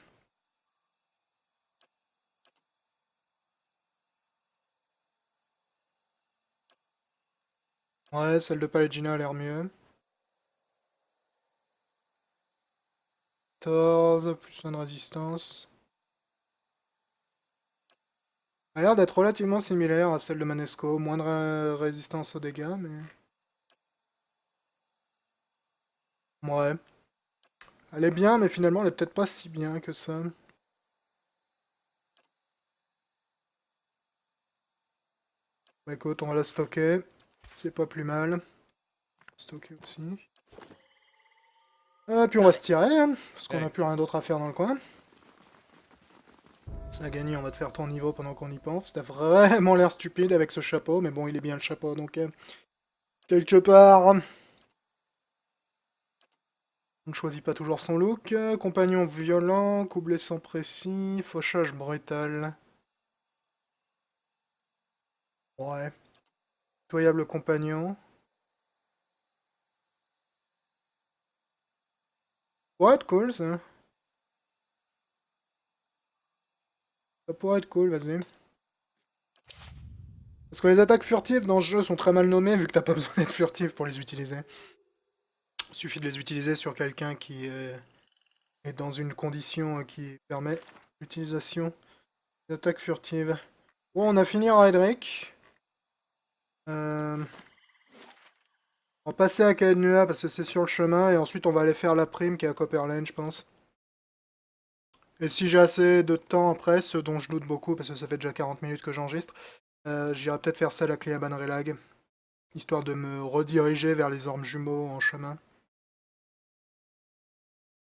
Ouais, celle de Pallegina a l'air mieux. 14, plus 1 de résistance. Elle a l'air d'être relativement similaire à celle de Manesco. Moins de résistance aux dégâts, mais... Ouais. Elle est bien, mais finalement, elle est peut-être pas si bien que ça. Bah écoute, on va la stocker. C'est pas plus mal. Stocker aussi. Puis on va se tirer, hein, parce qu'on n'a plus rien d'autre à faire dans le coin. Ça a gagné, on va te faire ton niveau pendant qu'on y pense. T'as vraiment l'air stupide avec ce chapeau, mais bon, il est bien le chapeau, donc... quelque part... On ne choisit pas toujours son look. Compagnon violent, coup blessant précis, fauchage brutal. Ouais. Pitoyable compagnon. Pourrait être cool, ça. Ça pourrait être cool, vas-y. Parce que les attaques furtives dans ce jeu sont très mal nommées, vu que t'as pas besoin d'être furtif pour les utiliser. Il suffit de les utiliser sur quelqu'un qui est dans une condition qui permet l'utilisation d'attaques furtives. Bon, on a fini Raedric. On va passer à Kaednua parce que c'est sur le chemin, et ensuite on va aller faire la prime qui est à Copperlane, je pense. Et si j'ai assez de temps après, ce dont je doute beaucoup parce que ça fait déjà 40 minutes que j'enregistre, j'irai peut-être faire celle à Cleaban Relag, histoire de me rediriger vers les ormes jumeaux en chemin.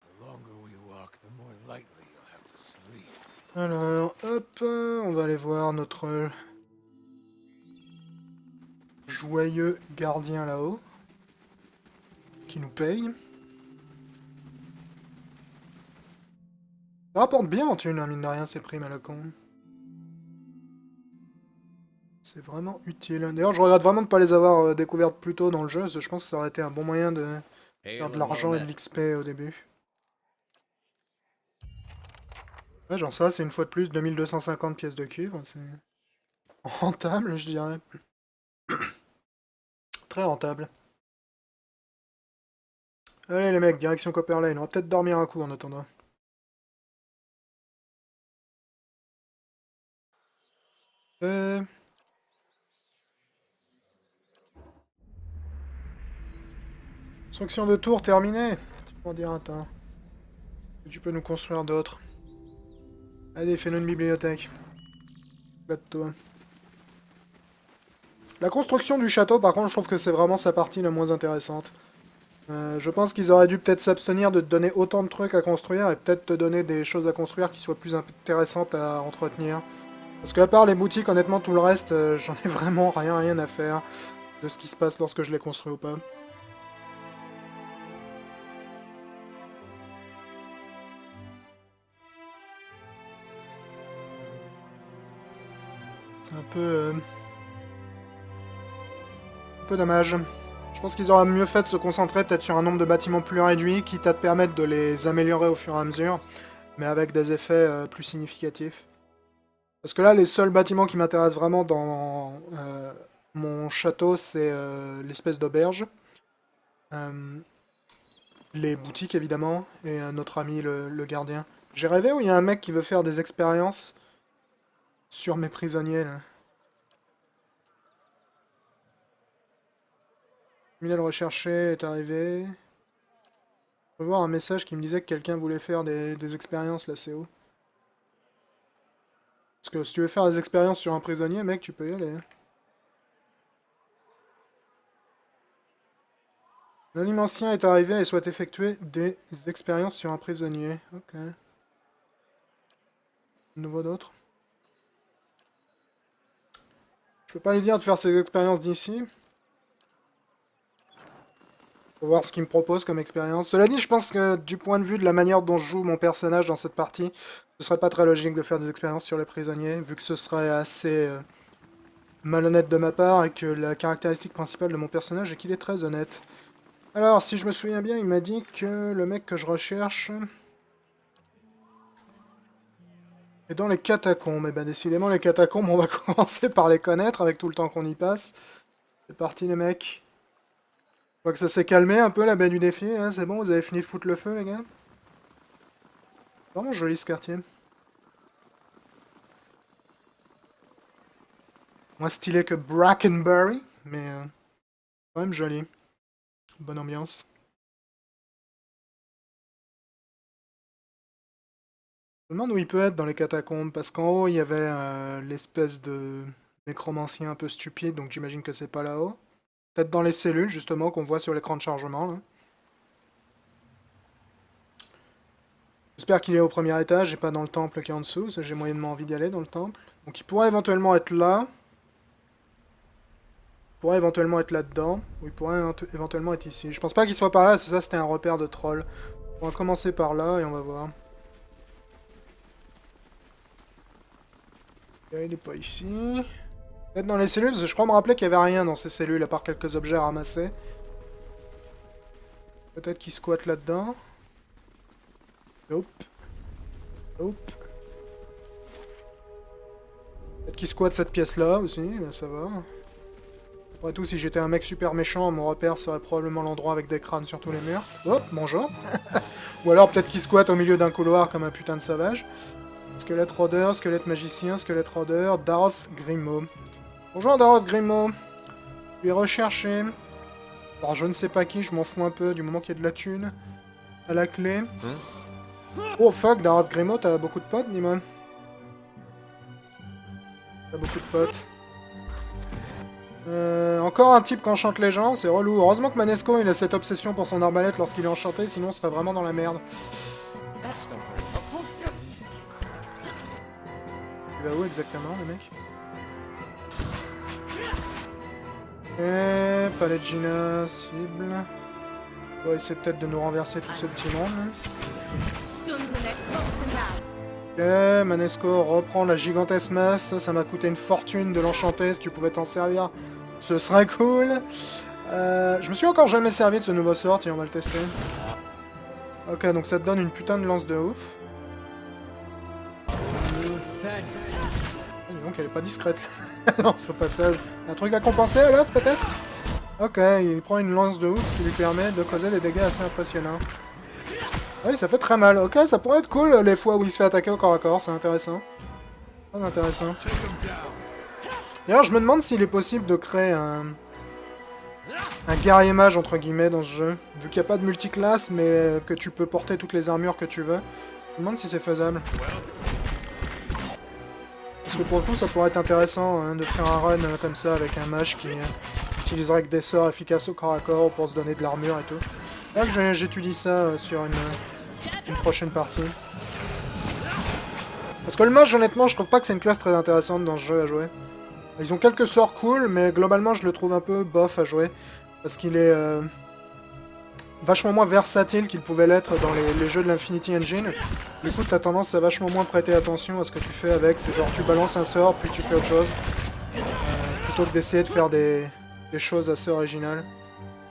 The longer we walk, the more lightly you'll have to sleep. Alors, hop, on va aller voir notre joyeux gardien là-haut, qui nous paye. Ça rapporte bien en thune, hein, mine de rien, ces primes à la con. C'est vraiment utile. D'ailleurs, je regrette vraiment de ne pas les avoir découvertes plus tôt dans le jeu, parce que je pense que ça aurait été un bon moyen de faire de l'argent et de l'XP au début. Ouais, genre ça, c'est une fois de plus 2250 pièces de cuivre, c'est rentable, je dirais. Très rentable. Allez les mecs, direction Copperlane, on va peut-être dormir un coup en attendant. Construction de tour terminée. Tu peux en dire un temps. Tu peux nous construire d'autres. Allez, fais-nous une bibliothèque. Batte-toi. La construction du château, par contre, je trouve que c'est vraiment sa partie la moins intéressante. Je pense qu'ils auraient dû peut-être s'abstenir de te donner autant de trucs à construire et peut-être te donner des choses à construire qui soient plus intéressantes à entretenir. Parce qu'à part les boutiques, honnêtement, tout le reste, j'en ai vraiment rien à faire de ce qui se passe lorsque je les construis ou pas. C'est un peu dommage. Je pense qu'ils auraient mieux fait de se concentrer peut-être sur un nombre de bâtiments plus réduit, quitte à te permettre de les améliorer au fur et à mesure, mais avec des effets plus significatifs. Parce que là, les seuls bâtiments qui m'intéressent vraiment dans mon château, c'est l'espèce d'auberge, les boutiques évidemment, et notre ami le gardien. J'ai rêvé où il y a un mec qui veut faire des expériences sur mes prisonniers là. Criminel recherché est arrivé. Je peux voir un message qui me disait que quelqu'un voulait faire des expériences là, c'est où? Parce que si tu veux faire des expériences sur un prisonnier, mec, tu peux y aller. L'anime ancien est arrivé et souhaite effectuer des expériences sur un prisonnier. Ok. Nouveau d'autres. Je peux pas lui dire de faire ses expériences d'ici. Faut voir ce qu'il me propose comme expérience. Cela dit, je pense que du point de vue de la manière dont je joue mon personnage dans cette partie, ce serait pas très logique de faire des expériences sur les prisonniers, vu que ce serait assez malhonnête de ma part et que la caractéristique principale de mon personnage est qu'il est très honnête. Alors, si je me souviens bien, il m'a dit que le mec que je recherche est dans les catacombes. Et ben décidément, les catacombes, on va commencer par les connaître avec tout le temps qu'on y passe. C'est parti les mecs. Je vois que ça s'est calmé un peu la baie du défi, hein. C'est bon, vous avez fini de foutre le feu les gars? Vraiment joli ce quartier. Moins stylé que Brackenbury, mais quand même joli. Bonne ambiance. Je me demande où il peut être dans les catacombes, parce qu'en haut il y avait l'espèce de nécromancien un peu stupide, donc j'imagine que c'est pas là-haut. Peut-être dans les cellules justement qu'on voit sur l'écran de chargement là. J'espère qu'il est au premier étage et pas dans le temple qui est en dessous, parce que j'ai moyennement envie d'y aller dans le temple. Donc il pourrait éventuellement être là. Il pourrait éventuellement être là-dedans, ou il pourrait éventuellement être ici. Je pense pas qu'il soit par là, c'est ça, c'était un repère de troll. On va commencer par là et on va voir. Il est pas ici. Peut-être dans les cellules, parce que je crois me rappeler qu'il y avait rien dans ces cellules, à part quelques objets à ramasser. Peut-être qu'il squatte là-dedans. Nope. Nope. Peut-être qu'il squatte cette pièce-là aussi, ben ça va. Après tout, si j'étais un mec super méchant, mon repère serait probablement l'endroit avec des crânes sur tous les murs. Hop, bonjour. Ou alors peut-être qu'il squatte au milieu d'un couloir comme un putain de sauvage. Squelette rôdeur, squelette magicien, squelette rôdeur, Darth Grimmaud. Bonjour Darth Grimmaud. Tu es recherché. Alors je ne sais pas qui, je m'en fous un peu du moment qu'il y a de la thune. À la clé. Oh fuck, Darth Grimo, t'as beaucoup de potes, dis-moi. T'as beaucoup de potes. Encore un type qui enchante les gens, c'est relou. Heureusement que Manesco il a cette obsession pour son arbalète lorsqu'il est enchanté, sinon on serait vraiment dans la merde. Il va où exactement le mec? Palegina, cible. On va essayer peut-être de nous renverser tout ce petit monde. Ok, Manesco reprend la gigantesque masse. Ça m'a coûté une fortune de l'enchanter. Si tu pouvais t'en servir, ce serait cool. Je me suis encore jamais servi de ce nouveau sort. Tiens, on va le tester. Ok, donc ça te donne une putain de lance de ouf. Oh, dis donc, elle est pas discrète. Lance au passage. Un truc à compenser à l'œuf, peut-être? Ok, il prend une lance de ouf qui lui permet de causer des dégâts assez impressionnants. Oui, ça fait très mal. Ok, ça pourrait être cool les fois où il se fait attaquer au corps à corps, c'est intéressant. Très intéressant. D'ailleurs, je me demande s'il est possible de créer un guerrier mage, entre guillemets, dans ce jeu. Vu qu'il n'y a pas de multiclasse, mais que tu peux porter toutes les armures que tu veux. Je me demande si c'est faisable. Parce que pour le coup, ça pourrait être intéressant hein, de faire un run comme ça avec un mage qui utiliserait que des sorts efficaces au corps à corps pour se donner de l'armure et tout. Là que j'étudie ça sur une prochaine partie. Parce que le mage, honnêtement, je trouve pas que c'est une classe très intéressante dans ce jeu à jouer. Ils ont quelques sorts cool, mais globalement, je le trouve un peu bof à jouer. Parce qu'il est vachement moins versatile qu'il pouvait l'être dans les jeux de l'Infinity Engine. Du coup, t'as tendance à vachement moins prêter attention à ce que tu fais avec. C'est genre, tu balances un sort, puis tu fais autre chose. Plutôt que d'essayer de faire des choses assez originales.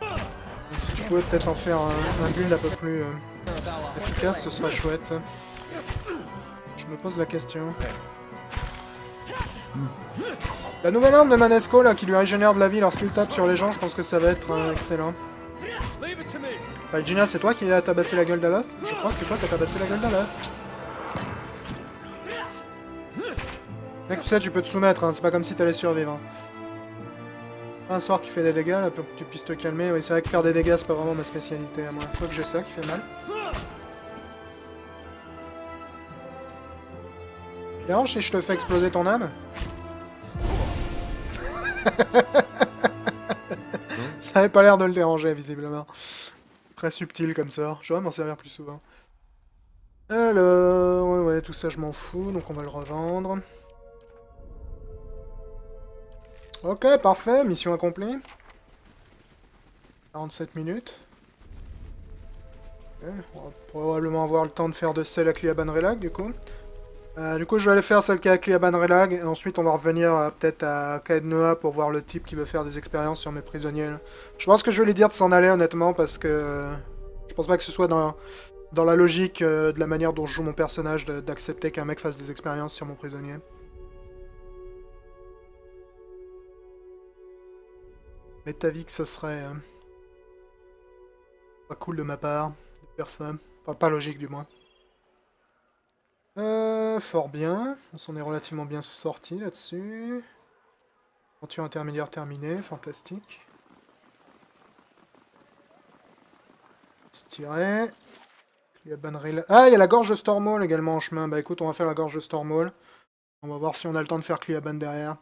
Donc, si tu pouvais peut-être en faire un build un peu plus efficace, ce serait chouette. Je me pose la question. La nouvelle arme de Manesco, là, qui lui régénère de la vie lorsqu'il tape sur les gens, je pense que ça va être excellent. Gina, c'est toi qui as tabassé la gueule d'Aloth? Je crois que c'est toi qui as tabassé la gueule d'Aloth. Mec, tu sais, tu peux te soumettre, hein, c'est pas comme si t'allais survivre. Hein. Un sort qui fait des dégâts, là, pour que tu puisses te calmer. Oui, c'est vrai que faire des dégâts, c'est pas vraiment ma spécialité à moi. Quoi que j'ai ça qui fait mal. Dérange si je te fais exploser ton âme? Ça avait pas l'air de le déranger, visiblement. Très subtil comme ça. Je vais m'en servir plus souvent. Alors... Ouais, tout ça, je m'en fous, donc on va le revendre. Ok, parfait, mission accomplie. 47 minutes. Okay, on va probablement avoir le temps de faire de celle à Cliaban Relag, du coup. Du coup, je vais aller faire celle qui est à Cliaban Relag, et ensuite on va revenir peut-être à Caed Noa pour voir le type qui veut faire des expériences sur mes prisonniers. Là. Je pense que je vais lui dire de s'en aller, honnêtement, parce que je pense pas que ce soit dans la logique de la manière dont je joue mon personnage d'accepter qu'un mec fasse des expériences sur mon prisonnier. Mais t'as vu que ce serait pas cool de ma part, de personne. Enfin, pas logique du moins. Fort bien. On s'en est relativement bien sorti là-dessus. Aventure intermédiaire terminée, fantastique. Tirer. Il y a Banril. Ah, il y a la gorge de Stormhall également en chemin. Bah écoute, on va faire la gorge de Stormhall. On va voir si on a le temps de faire Cliaban derrière.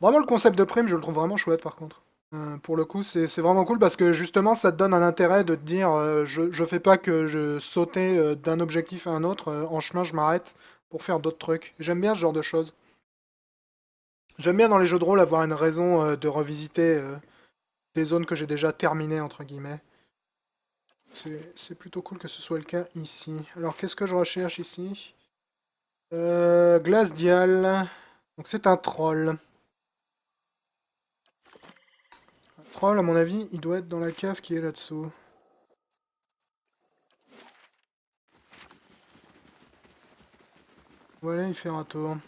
Vraiment, le concept de prime, je le trouve vraiment chouette par contre. Pour le coup, c'est vraiment cool parce que justement, ça te donne un intérêt de te dire je fais pas que je sauter d'un objectif à un autre. En chemin, je m'arrête pour faire d'autres trucs. J'aime bien ce genre de choses. J'aime bien dans les jeux de rôle avoir une raison de revisiter des zones que j'ai déjà terminées, entre guillemets. C'est plutôt cool que ce soit le cas ici. Alors, qu'est-ce que je recherche ici? Glace-dial. Donc, c'est un troll. Troll, à mon avis, il doit être dans la cave qui est là-dessous. Voilà, il fait un tour.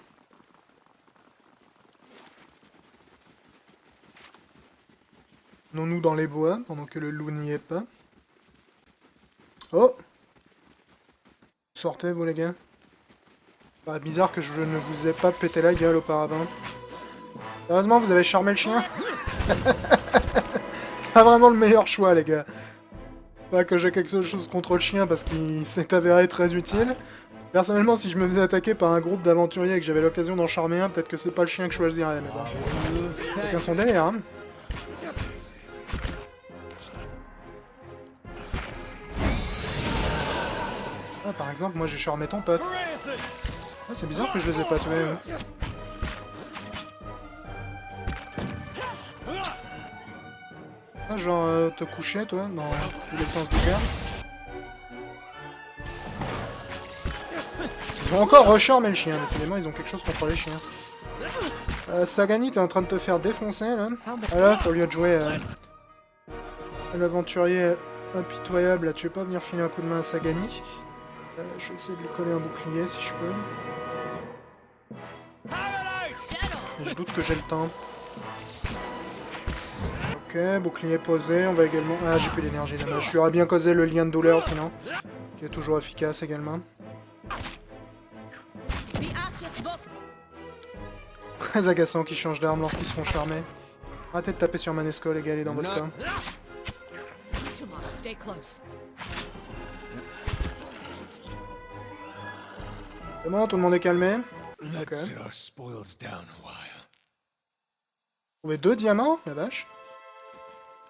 Nous dans les bois, pendant que le loup n'y est pas. Oh! Sortez, vous les gars. Bah, bizarre que je ne vous ai pas pété la gueule auparavant. Sérieusement, vous avez charmé le chien? Pas vraiment le meilleur choix, les gars. Pas que j'ai quelque chose contre le chien parce qu'il s'est avéré très utile. Personnellement, si je me faisais attaquer par un groupe d'aventuriers et que j'avais l'occasion d'en charmer un, peut-être que c'est pas le chien que je choisirais, mais bon. Chacun son délire, hein. Ah, par exemple, moi j'ai charmé ton pote. Ah, c'est bizarre que je les ai pas tués. Hein. Ah, genre te coucher, toi, dans tous les sens du terme. Ils ont encore recharmé le chien, décidément, ils ont quelque chose contre les chiens. Sagani, t'es en train de te faire défoncer, là. Alors, au lieu de jouer l'aventurier impitoyable, là, tu veux pas venir filer un coup de main à Sagani? Je vais essayer de lui coller un bouclier, si je peux. Et je doute que j'ai le temps. Ok, bouclier posé, on va également... Ah, j'ai plus d'énergie, dommage. Je lui aurais bien causé le lien de douleur, sinon. Qui est toujours efficace, également. Très agaçant qu'ils changent d'arme lorsqu'ils se font charmer. Arrêtez de taper sur Manesco, les gars, elle est dans votre camp. C'est bon, tout le monde est calmé. Ok. Trouvé 2 diamants, la vache.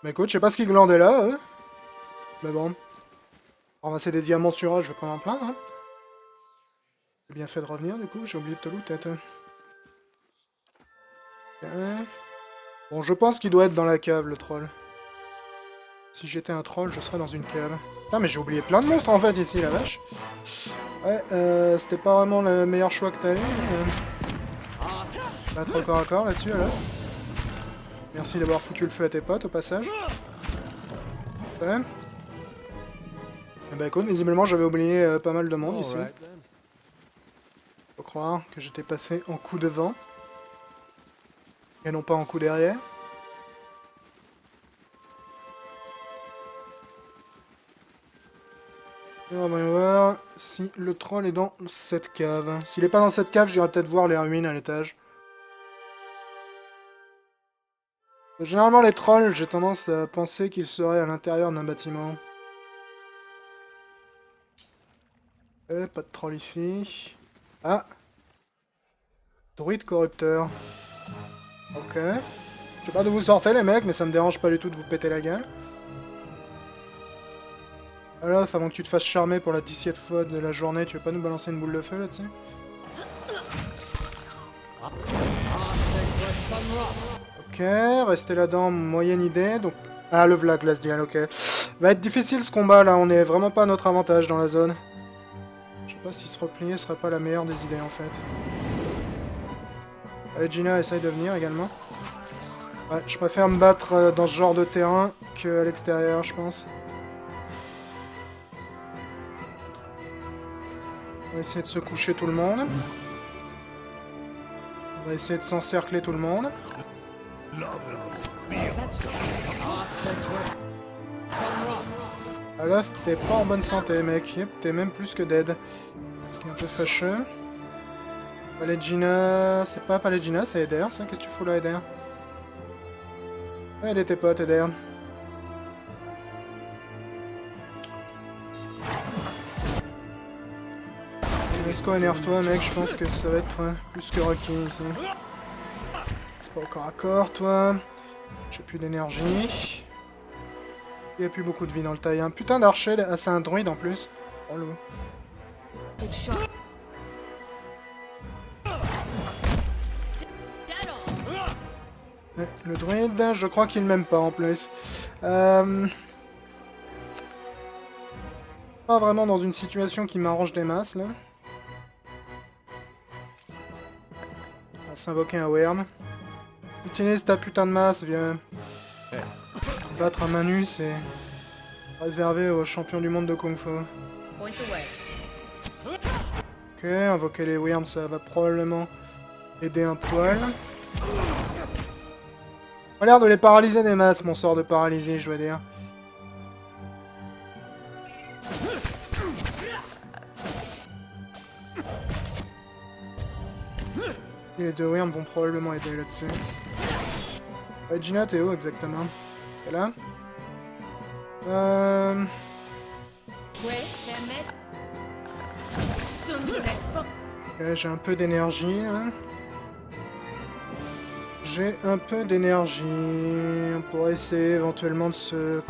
Mais écoute, je sais pas ce qu'ils glandaient là, eux. Mais bon. Ramasser des diamants sur eux, je vais pas m'en plaindre. Hein. J'ai bien fait de revenir, du coup, j'ai oublié de te looter. Okay. Bon, je pense qu'il doit être dans la cave, le troll. Si j'étais un troll, je serais dans une cave. Ah, mais j'ai oublié plein de monstres, en fait, ici, la vache. Ouais, c'était pas vraiment le meilleur choix que t'as eu. Battre au corps à corps, là-dessus, alors. Merci d'avoir foutu le feu à tes potes, au passage. Parfait. Et bah écoute, visiblement, j'avais oublié pas mal de monde, ici. Faut croire que j'étais passé en coup de vent. Et non pas en coup derrière. On va voir si le troll est dans cette cave. S'il est pas dans cette cave, j'irai peut-être voir les ruines à l'étage. Généralement, les trolls, j'ai tendance à penser qu'ils seraient à l'intérieur d'un bâtiment. Pas de troll ici. Ah! Druide corrupteur. Ok. Je sais pas d'où vous sortez les mecs, mais ça me dérange pas du tout de vous péter la gueule. Alors, avant que tu te fasses charmer pour la 10e fois de la journée, tu veux pas nous balancer une boule de feu là-dessus? Ok, rester là-dedans, moyenne idée, donc... Ah, le v'là, Glacial, ok. Va être difficile ce combat là, on est vraiment pas à notre avantage dans la zone. Je sais pas si se replier serait pas la meilleure des idées en fait. Allez, Gina, essaye de venir également. Ouais, je préfère me battre dans ce genre de terrain qu'à l'extérieur, je pense. On va essayer de se coucher tout le monde. On va essayer de s'encercler tout le monde. Ah là, t'es pas en bonne santé, mec. Yep, t'es même plus que dead. Ce qui est un peu fâcheux. Palegina... C'est pas Palegina, c'est Eder, ça. Qu'est-ce que tu fous là, Eder? Ouais, aider tes potes, Eder. Esco, énerve-toi, mec. Je pense que ça va être plus que Rocky, ici. C'est pas au corps à corps, toi. J'ai plus d'énergie. Il y a plus beaucoup de vie dans le taille. Un putain d'archer. Ah, c'est un druide en plus. Oh loup. Ouais, le druide, je crois qu'il m'aime pas en plus. Pas vraiment dans une situation qui m'arrange des masses là. On va s'invoquer un worm. Utilise ta putain de masse, vieux. Se battre à main nue, c'est réservé aux champions du monde de Kung Fu. Ok, invoquer les worms, ça va probablement aider un poil. On a l'air de les paralyser des masses, mon sort de paralysie, je veux dire. Et les deux worms vont probablement aider là-dessus. Gina, t'es où exactement? T'es là? Ok, j'ai un peu d'énergie, là. J'ai un peu d'énergie. On pourrait essayer éventuellement de se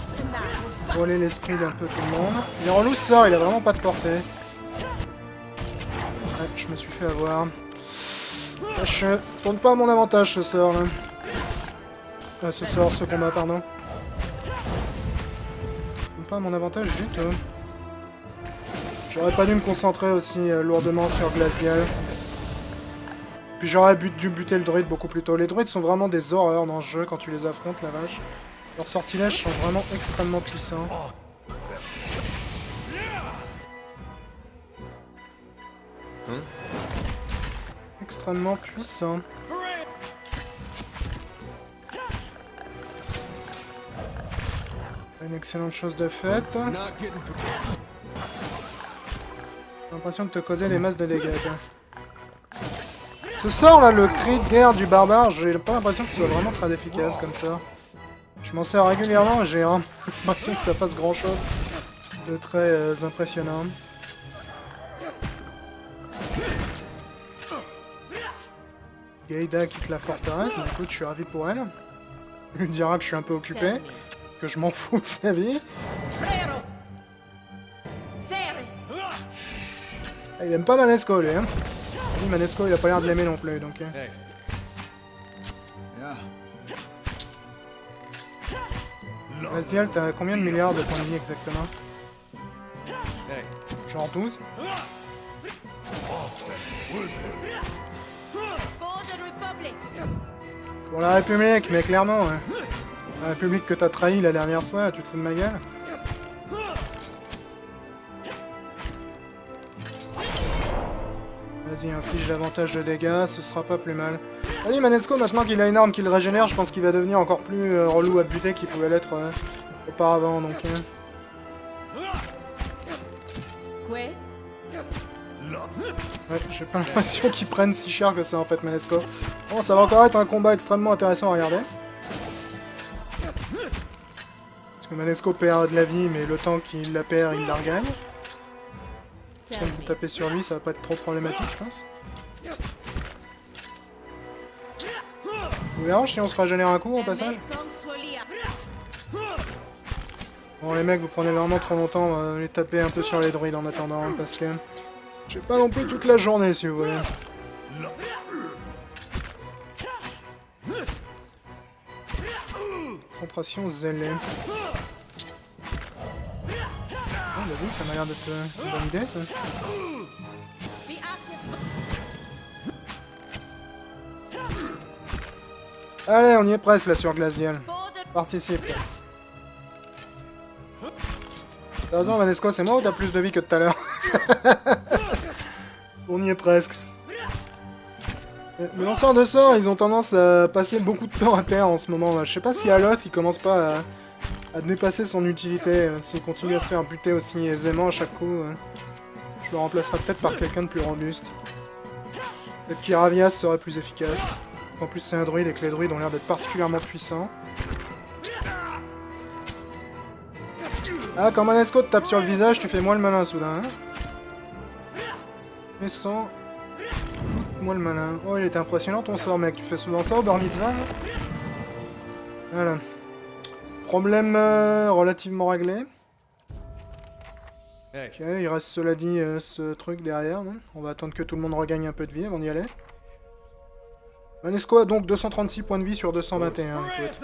voler l'esprit d'un peu tout le monde. Les relous sort, il a vraiment pas de portée. Ouais, je me suis fait avoir. Je tourne pas à mon avantage ce sort là. Ce combat, pardon. Tourne pas à mon avantage du tout. J'aurais pas dû me concentrer aussi lourdement sur Glacial. Puis j'aurais dû buter le druide beaucoup plus tôt. Les druides sont vraiment des horreurs dans ce jeu quand tu les affrontes, la vache. Leurs sortilèges sont vraiment extrêmement puissants. Extrêmement puissants. Une excellente chose de faite. J'ai l'impression de te causer des masses de dégâts. Ce sort là, le cri de guerre du barbare, j'ai pas l'impression que ce soit vraiment très efficace comme ça. Je m'en sers régulièrement et j'ai l'impression que ça fasse grand chose de très impressionnant. Gaïda quitte la forteresse, du coup je suis ravi pour elle. Il lui dira que je suis un peu occupé, que je m'en fous de sa vie. Ah, il aime pas Manesco lui, hein. Lui, Manesco il a pas l'air de l'aimer non plus, donc... Hey. Yeah. Glacial, t'as combien de milliards de points de vie exactement? Hey. Genre 12? Pour la République, mais clairement, ouais. La République que t'as trahi la dernière fois, tu te fous de ma gueule? Vas-y, inflige davantage de dégâts, ce sera pas plus mal. Allez, Manesco, maintenant qu'il a une arme qui le régénère, je pense qu'il va devenir encore plus relou à buter qu'il pouvait l'être auparavant, donc... Ouais, j'ai pas l'impression qu'ils prennent si cher que ça en fait, Manesco. Bon, ça va encore être un combat extrêmement intéressant à regarder. Parce que Manesco perd de la vie, mais le temps qu'il la perd, il la regagne. Si vous tapez sur lui, ça va pas être trop problématique, je pense. Vous verrez si on se régénère un coup au passage. Bon les mecs, vous prenez vraiment trop longtemps à les taper un peu sur les druides en attendant, hein, parce que... j'ai pas non plus toute la journée, si vous voulez. Concentration zélée. Oh, bah oui, ça m'a l'air d'être une bonne idée, ça. Allez, on y est presque, là, sur Glacial. Participe. T'as raison, Manesco, c'est moi ou t'as plus de vie que tout à l'heure? On y est presque. Les lanceurs de sorts, ils ont tendance à passer beaucoup de temps à terre en ce moment. Je sais pas si Aloth, il commence pas à dépasser son utilité. S'il continue à se faire buter aussi aisément à chaque coup, je le remplacerai peut-être par quelqu'un de plus robuste. Peut-être qu'Iravias serait plus efficace. En plus, c'est un druide et que les druides ont l'air d'être particulièrement puissants. Ah, quand Manesco te tape sur le visage, tu fais moins le malin soudain. Hein, et sans... moi le malin. Oh, il était impressionnant ton sort, mec. Tu fais souvent ça au bar mitzvah, là? Voilà. Problème relativement réglé. Hey. Ok, il reste cela dit ce truc derrière. Non, on va attendre que tout le monde regagne un peu de vie avant d'y aller. Manesco a donc 236 points de vie sur 221. Écoute.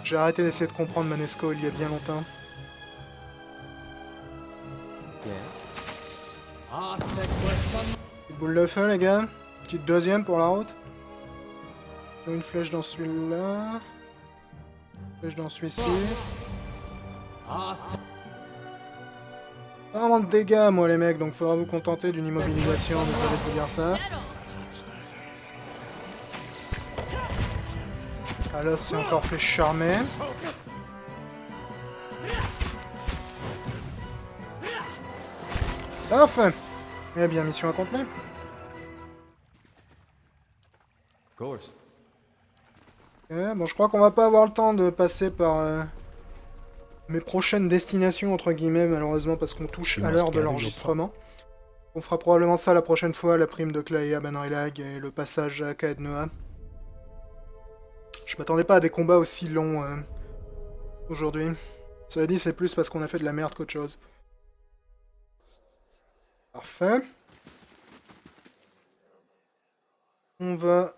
J'ai arrêté d'essayer de comprendre Manesco il y a bien longtemps. Petite boule de feu, les gars. Petite deuxième pour la route. Une flèche dans celui-là. Une flèche dans celui-ci. Pas vraiment de dégâts, moi, les mecs, donc faudra vous contenter d'une immobilisation, désolé de vous dire ça. Alors, c'est encore fait charmer. Parfait. Eh bien, mission accomplie. Of course. Bon, je crois qu'on va pas avoir le temps de passer par mes prochaines destinations, entre guillemets, malheureusement, parce qu'on touche You à must l'heure de gather your l'enregistrement. On fera probablement ça la prochaine fois, la prime de Clay à Banrilag et le passage à Caed Noah. Je m'attendais pas à des combats aussi longs aujourd'hui. Cela dit, c'est plus parce qu'on a fait de la merde qu'autre chose. Parfait. On va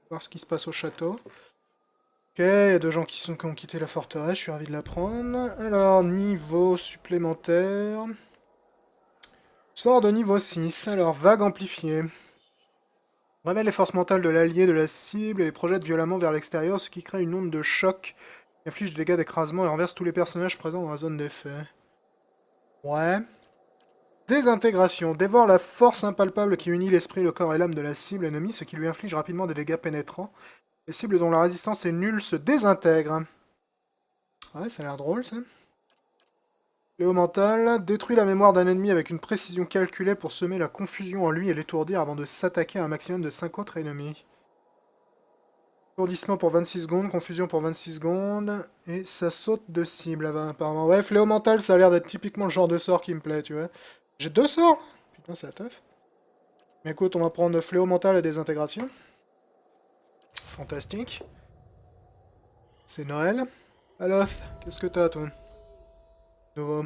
voir ce qui se passe au château. Ok, il y a deux gens qui ont quitté la forteresse, je suis ravi de l'apprendre. Alors, niveau supplémentaire. Sort de niveau 6, alors vague amplifiée. Révèle les forces mentales de l'allié, de la cible, et les projette violemment vers l'extérieur, ce qui crée une onde de choc qui inflige des dégâts d'écrasement et renverse tous les personnages présents dans la zone d'effet. Ouais. Désintégration. Dévore la force impalpable qui unit l'esprit, le corps et l'âme de la cible ennemie, ce qui lui inflige rapidement des dégâts pénétrants. Les cibles dont la résistance est nulle se désintègrent. Ouais, ça a l'air drôle, ça. Léo mental. Détruit la mémoire d'un ennemi avec une précision calculée pour semer la confusion en lui et l'étourdir avant de s'attaquer à un maximum de 5 autres ennemis. Étourdissement pour 26 secondes, confusion pour 26 secondes, et ça saute de cible, apparemment. Ouais, fléau mental, ça a l'air d'être typiquement le genre de sort qui me plaît, tu vois. J'ai 2 sorts. Putain, c'est la teuf. Mais écoute, on va prendre fléau mental et désintégration. Fantastique. C'est Noël. Aloth, qu'est-ce que t'as, toi? Nouveau.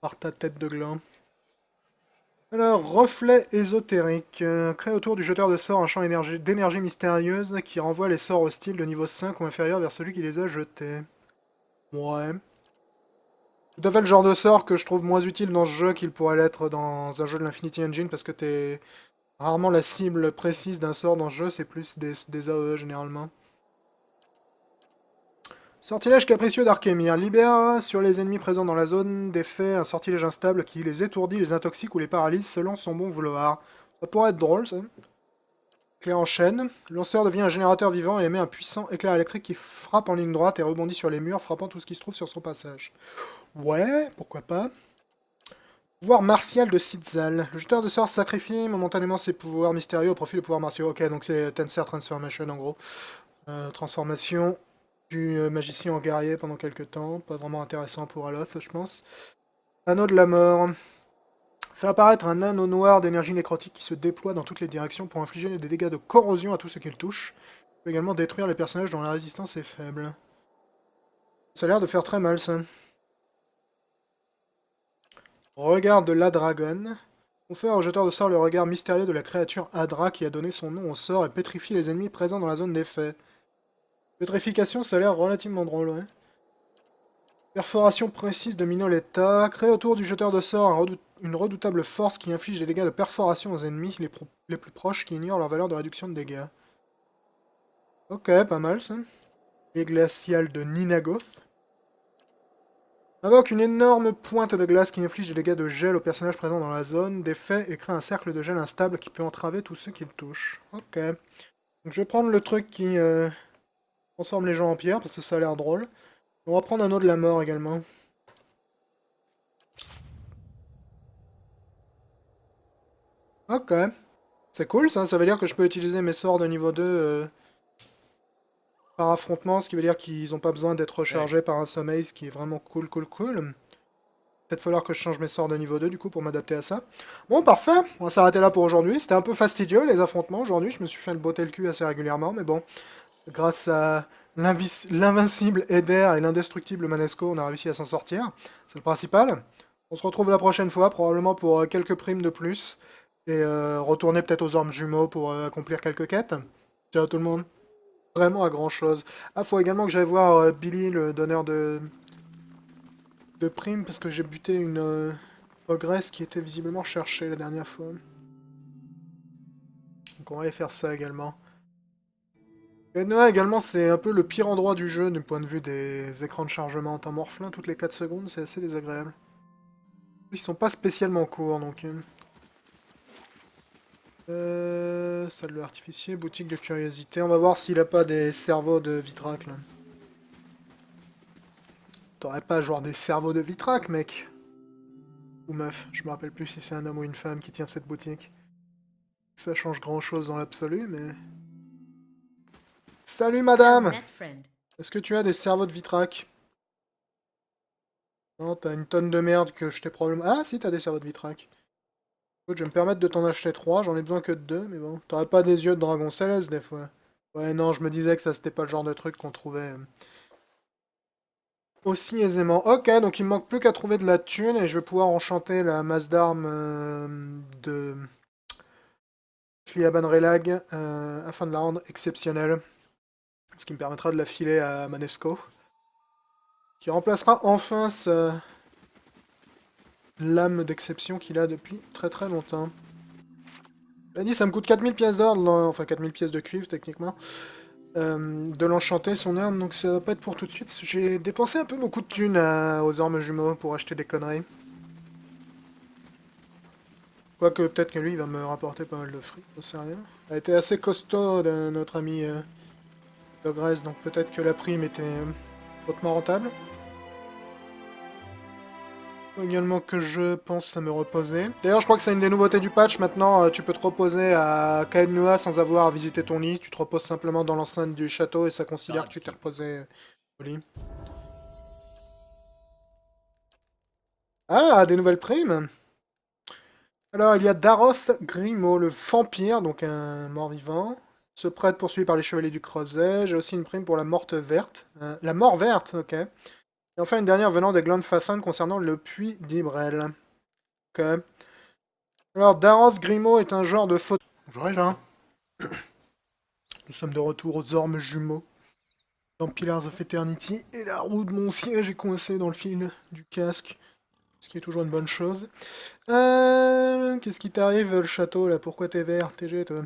Par ta tête de gland. Alors, reflet ésotérique. Crée autour du jeteur de sorts un champ d'énergie mystérieuse qui renvoie les sorts hostiles de niveau 5 ou inférieur vers celui qui les a jetés. Ouais. Tout à fait le genre de sort que je trouve moins utile dans ce jeu qu'il pourrait l'être dans un jeu de l'Infinity Engine, parce que t'es rarement la cible précise d'un sort dans ce jeu, c'est plus des AOE généralement. Sortilège capricieux d'Arkémir. Libère sur les ennemis présents dans la zone d'effet un sortilège instable qui les étourdit, les intoxique ou les paralyse selon son bon vouloir. Ça pourrait être drôle, ça. Clé en chaîne. Le lanceur devient un générateur vivant et émet un puissant éclair électrique qui frappe en ligne droite et rebondit sur les murs, frappant tout ce qui se trouve sur son passage. Ouais, pourquoi pas. Pouvoir martial de Sitzal. Le jeteur de sorts sacrifie momentanément ses pouvoirs mystérieux au profit des pouvoirs martiaux. Ok, donc c'est Tensor Transformation en gros. Transformation du magicien en guerrier pendant quelques temps. Pas vraiment intéressant pour Aloth, je pense. Anneau de la mort. Fait apparaître un anneau noir d'énergie nécrotique qui se déploie dans toutes les directions pour infliger des dégâts de corrosion à tout ce qu'il touche. Il peut également détruire les personnages dont la résistance est faible. Ça a l'air de faire très mal, ça. Regard de la dragonne. Confère au jeteur de sort le regard mystérieux de la créature Hadra qui a donné son nom au sort et pétrifie les ennemis présents dans la zone d'effet. Pétrification, ça a l'air relativement drôle, ouais. Perforation précise de Minoletta. Crée autour du jeteur de sort une redoutable force qui inflige des dégâts de perforation aux ennemis les plus proches qui ignorent leur valeur de réduction de dégâts. Ok, pas mal ça. Et glacial de Ninagoth. Invoque une énorme pointe de glace qui inflige des dégâts de gel aux personnages présents dans la zone d'effet et crée un cercle de gel instable qui peut entraver tous ceux qui le touchent. Ok. Donc je vais prendre le truc qui transforme les gens en pierre parce que ça a l'air drôle. On va prendre un eau de la mort également. Ok. C'est cool ça, ça veut dire que je peux utiliser mes sorts de niveau 2 par affrontement, ce qui veut dire qu'ils n'ont pas besoin d'être rechargés par un sommeil, ce qui est vraiment cool. Peut-être falloir que je change mes sorts de niveau 2 du coup pour m'adapter à ça. Bon, parfait, on va s'arrêter là pour aujourd'hui. C'était un peu fastidieux les affrontements aujourd'hui, je me suis fait le botter le cul assez régulièrement, mais bon, grâce à l'invincible Eder et l'indestructible Manesco, on a réussi à s'en sortir. C'est le principal. On se retrouve la prochaine fois, probablement pour quelques primes de plus, et retourner peut-être aux ormes jumeaux pour accomplir quelques quêtes. Ciao tout le monde. Vraiment à grand chose. Ah, faut également que j'aille voir Billy, le donneur de primes, parce que j'ai buté une ogresse qui était visiblement cherchée la dernière fois. Donc on va aller faire ça également. Noah également, c'est un peu le pire endroit du jeu du point de vue des écrans de chargement en temps morphelin. Toutes les 4 secondes, c'est assez désagréable. Ils sont pas spécialement courts, donc... salle de l'artificier, boutique de curiosité. On va voir s'il a pas des cerveaux de Vitrac, là. T'aurais pas genre des cerveaux de Vitrac, mec? Ou meuf, je me rappelle plus si c'est un homme ou une femme qui tient cette boutique. Ça change grand chose dans l'absolu, mais... Salut Found madame! that friend. Est-ce que tu as des cerveaux de vitrac? Non, t'as une tonne de merde que je t'ai probablement... Ah si, t'as des cerveaux de vitrac. Écoute, je vais me permettre de t'en acheter 3, j'en ai besoin que de 2, mais bon. T'aurais pas des yeux de dragon céleste des fois? Ouais, non, je me disais que ça c'était pas le genre de truc qu'on trouvait aussi aisément. Ok, donc il me manque plus qu'à trouver de la thune et je vais pouvoir enchanter la masse d'armes de Clia Relag afin de la rendre exceptionnelle. Ce qui me permettra de la filer à Manesco. Qui remplacera enfin sa lame d'exception qu'il a depuis très très longtemps. Il a dit ça me coûte 4000 pièces d'or, enfin 4000 pièces de cuivre techniquement, de l'enchanter son arme, donc ça va pas être pour tout de suite. J'ai dépensé un peu beaucoup de thunes aux armes jumeaux pour acheter des conneries. Quoique peut-être que lui il va me rapporter pas mal de fric, je sais rien. Elle a été assez costaud de notre ami de Grèce, donc peut-être que la prime était hautement rentable. Faut également que je pense à me reposer. D'ailleurs, je crois que c'est une des nouveautés du patch. Maintenant, tu peux te reposer à Caed Nua sans avoir à visiter ton lit. Tu te reposes simplement dans l'enceinte du château et ça considère que tu t'es reposé au lit. Ah, des nouvelles primes! Alors, il y a Daroth Grimo, le vampire, donc un mort-vivant. Se prête poursuivi par les chevaliers du creuset. J'ai aussi une prime pour la morte verte. La mort verte, ok. Et enfin, une dernière venant des glandes Fathan concernant le puits d'Ibrel. Ok. Alors, Daroth Grimo est un genre de faute. Bonjour, là. Nous sommes de retour aux ormes jumeaux. Dans Pillars of Eternity. Et la roue de mon siège est coincée dans le fil du casque. Ce qui est toujours une bonne chose. Qu'est-ce qui t'arrive, le château, là? Pourquoi t'es vert, TG, toi?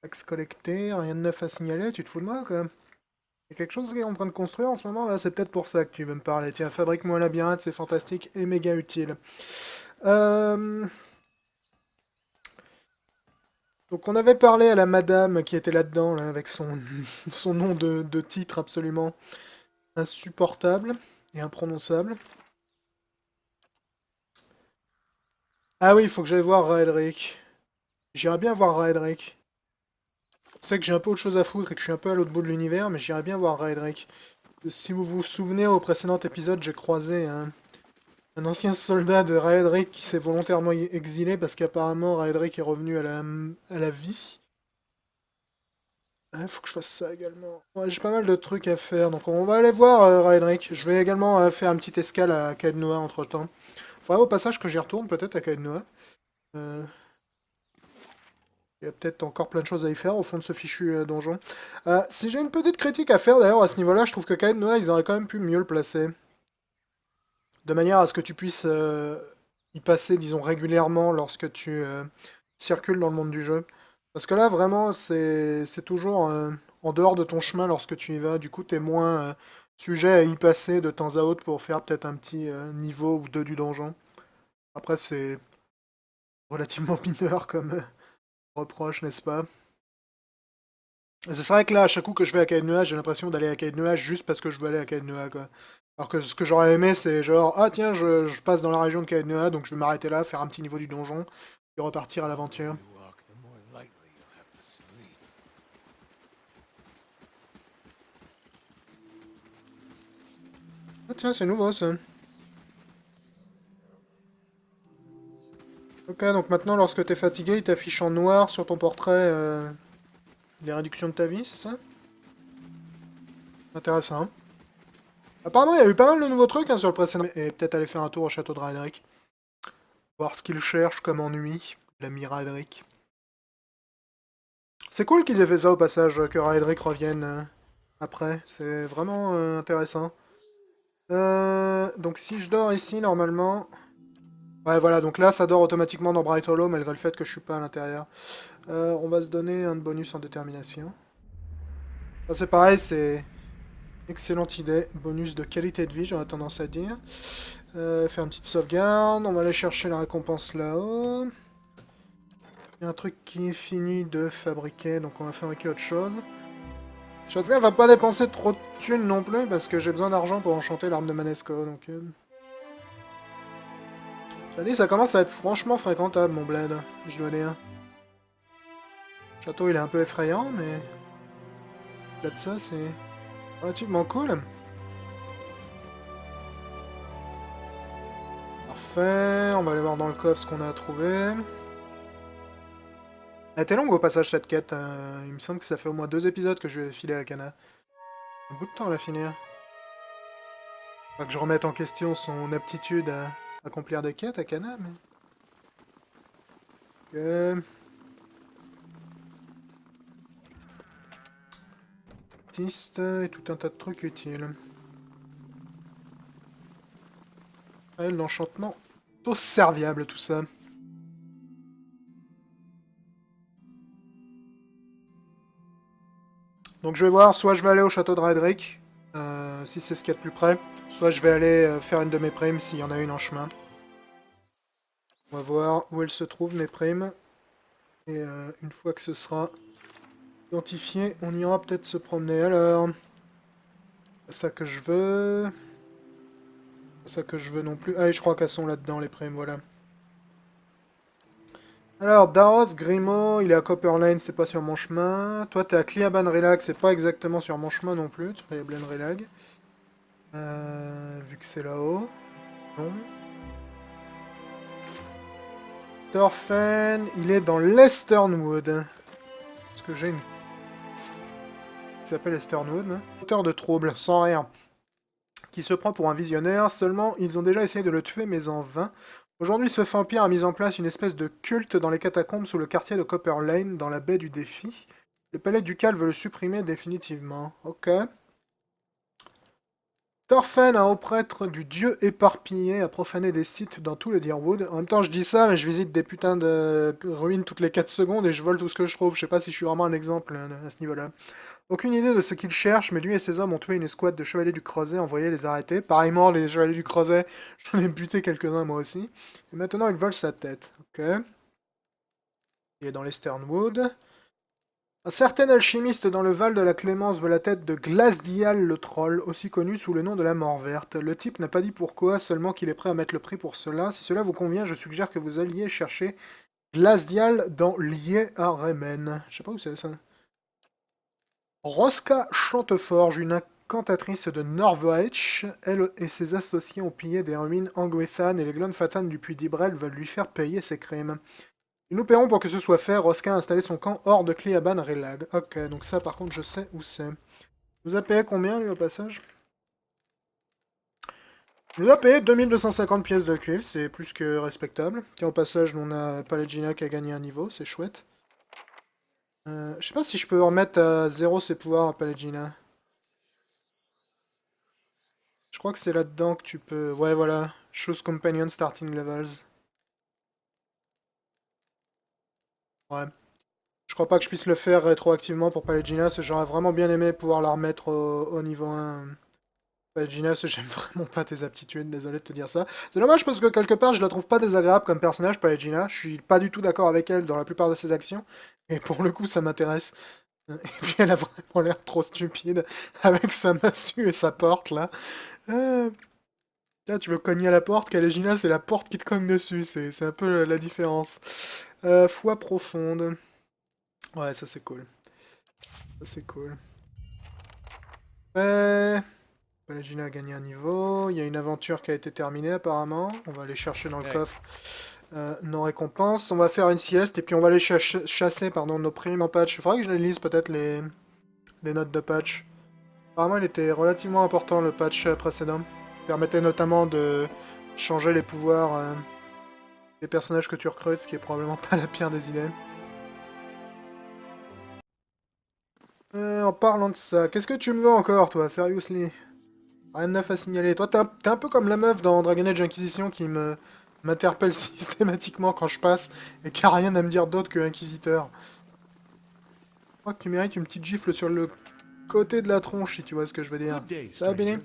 Taxe collectée, rien de neuf à signaler, tu te fous de moi, quoi? Il y a quelque chose qui est en train de construire en ce moment? Là, c'est peut-être pour ça que tu veux me parler. Tiens, fabrique-moi un labyrinthe, c'est fantastique et méga utile. Donc on avait parlé à la madame qui était là-dedans, là, avec son, son nom de titre absolument insupportable et imprononçable. Ah oui, il faut que j'aille voir Raedric. J'irais bien voir Raedric. Je sais que j'ai un peu autre chose à foutre et que je suis un peu à l'autre bout de l'univers, mais j'irais bien voir Raedric. Si vous vous souvenez, au précédent épisode, j'ai croisé un ancien soldat de Raedric qui s'est volontairement exilé parce qu'apparemment Raedric est revenu à la vie. Ah, faut que je fasse ça également. Ouais, j'ai pas mal de trucs à faire, donc on va aller voir Raedric. Je vais également faire un petit escale à Caed Nua entre temps. Faudrait au passage que j'y retourne peut-être à Caed Nua. Euh, Il y a peut-être encore plein de choses à y faire au fond de ce fichu donjon. Si j'ai une petite critique à faire d'ailleurs à ce niveau-là, je trouve que Caed Nua ils auraient quand même pu mieux le placer. De manière à ce que tu puisses y passer, disons, régulièrement lorsque tu circules dans le monde du jeu. Parce que là, vraiment, c'est toujours en dehors de ton chemin lorsque tu y vas. Du coup, t'es moins sujet à y passer de temps à autre pour faire peut-être un petit niveau ou deux du donjon. Après, c'est relativement mineur comme reproche, n'est-ce pas? C'est vrai que là, à chaque coup que je vais à Caed Nua, j'ai l'impression d'aller à Caed Nua juste parce que je veux aller à Caed Nua, quoi. Alors que ce que j'aurais aimé, c'est genre, ah tiens, je passe dans la région de Caed Nua, donc je vais m'arrêter là, faire un petit niveau du donjon, et repartir à l'aventure. Ah tiens, c'est nouveau ça. Ok, donc maintenant, lorsque t'es fatigué, il t'affiche en noir sur ton portrait les réductions de ta vie, c'est ça? Intéressant. Apparemment, il y a eu pas mal de nouveaux trucs hein, sur le précédent. Et peut-être aller faire un tour au château de Raedric. Voir ce qu'il cherche comme ennui, l'ami Raedric. C'est cool qu'ils aient fait ça au passage, que Raedric revienne après. C'est vraiment intéressant. Donc si je dors ici, normalement... Ouais, voilà, donc là, ça dort automatiquement dans Bright Hollow, malgré le fait que je suis pas à l'intérieur. On va se donner un bonus en détermination. Ça, c'est pareil, c'est... Excellente idée. Bonus de qualité de vie, j'aurais tendance à dire. Faire une petite sauvegarde. On va aller chercher la récompense là-haut. Il y a un truc qui est fini de fabriquer, donc on va fabriquer autre chose. Shotgun va pas dépenser trop de thunes non plus, parce que j'ai besoin d'argent pour enchanter l'arme de Manesco, donc... Ça dit, ça commence à être franchement fréquentable, mon bled, je dois dire. Le château, il est un peu effrayant, mais... Là de ça, c'est relativement cool. Parfait, on va aller voir dans le coffre ce qu'on a à trouver. Elle était longue au passage cette quête, il me semble que ça fait au moins 2 épisodes que je vais filer à Kana. Un bout de temps à la finir. Pas que je remette en question son aptitude à accomplir des quêtes à Kana, mais... Artiste et tout un tas de trucs utiles. L'enchantement, tout serviable tout ça. Donc je vais voir, soit je vais aller au château de Redrick, si c'est ce qu'il y a de plus près, soit je vais aller faire une de mes primes s'il y en a une en chemin. On va voir où elle se trouve, mes primes. Et une fois que ce sera identifié, on ira peut-être se promener. Alors, c'est ça que je veux. C'est ça que je veux non plus. Ah, et je crois qu'elles sont là-dedans, les primes, voilà. Alors, Daroth, Grimo, il est à Copper Lane, c'est pas sur mon chemin. Toi, t'es à Cliaban Relag, c'est pas exactement sur mon chemin non plus. Cliaban Relag. Vu que c'est là-haut. Non. Thorfen, il est dans l'Esternwood. Parce que j'ai une... qui s'appelle Esternwood. Auteur de troubles, sans rien. Qui se prend pour un visionnaire, seulement ils ont déjà essayé de le tuer, mais en vain. Aujourd'hui, ce vampire a mis en place une espèce de culte dans les catacombes sous le quartier de Copper Lane, dans la baie du Défi. Le palais ducal veut le supprimer définitivement. Ok. Thorfen, un haut prêtre du dieu éparpillé, a profané des sites dans tout le Deerwood. En même temps, je dis ça, mais je visite des putains de ruines toutes les 4 secondes et je vole tout ce que je trouve. Je sais pas si je suis vraiment un exemple à ce niveau-là. Aucune idée de ce qu'il cherche, mais lui et ses hommes ont tué une escouade de chevaliers du Creuset, envoyé les arrêter. Pareillement, les chevaliers du Creuset, j'en ai buté quelques-uns moi aussi. Et maintenant, ils veulent sa tête. Ok. Il est dans l'Esternwood. Un certain alchimiste dans le Val de la Clémence veut la tête de Glasdial le Troll, aussi connu sous le nom de la Mort Verte. Le type n'a pas dit pourquoi, seulement qu'il est prêt à mettre le prix pour cela. Si cela vous convient, je suggère que vous alliez chercher Glasdial dans Lié à Remen. Je sais pas où c'est ça. Roska Chanteforge, une incantatrice de Norveitch, elle et ses associés ont pillé des ruines Anguethan et les Glonfatan du puits d'Ibrel veulent lui faire payer ses crimes. Ils nous paieront pour que ce soit fait. Roska a installé son camp hors de Cliaban Relag. Ok, donc ça par contre je sais où c'est. Il nous a payé combien lui au passage? Il nous a payé 2250 pièces de cuivre, c'est plus que respectable. Tiens, au passage, on a Pallegina qui a gagné un niveau, c'est chouette. Je sais pas si je peux remettre à 0 ses pouvoirs à Pallegina. Je crois que c'est là-dedans que tu peux... Ouais, voilà. Choose Companion Starting Levels. Ouais. Je crois pas que je puisse le faire rétroactivement pour Pallegina, parce que j'aurais vraiment bien aimé pouvoir la remettre au niveau 1. Pallegina, j'aime vraiment pas tes aptitudes, désolé de te dire ça. C'est dommage parce que quelque part, je la trouve pas désagréable comme personnage, Pallegina. Je suis pas du tout d'accord avec elle dans la plupart de ses actions. Et pour le coup, ça m'intéresse. Et puis elle a vraiment l'air trop stupide, avec sa massue et sa porte, là. Là, tu veux cogner à la porte, Kalejina, c'est la porte qui te cogne dessus, c'est un peu la différence. Foi profonde. Ouais, ça c'est cool. Ça c'est cool. Kalejina a gagné un niveau, il y a une aventure qui a été terminée apparemment. On va aller chercher dans le coffre nos récompenses. On va faire une sieste et puis on va aller chasser pardon, nos primes en patch. Il faudrait que je les lise peut-être les notes de patch. Apparemment il était relativement important le patch précédent. Il permettait notamment de changer les pouvoirs des personnages que tu recrutes, ce qui est probablement pas la pire des idées. En parlant de ça, qu'est-ce que tu me veux encore, toi, seriously? Rien de neuf à signaler. Toi, t'es un peu comme la meuf dans Dragon Age Inquisition qui m'interpelle systématiquement quand je passe et qui a rien à me dire d'autre que Inquisiteur. Je crois que tu mérites une petite gifle sur le côté de la tronche, si tu vois ce que je veux dire. Ça va, Billy?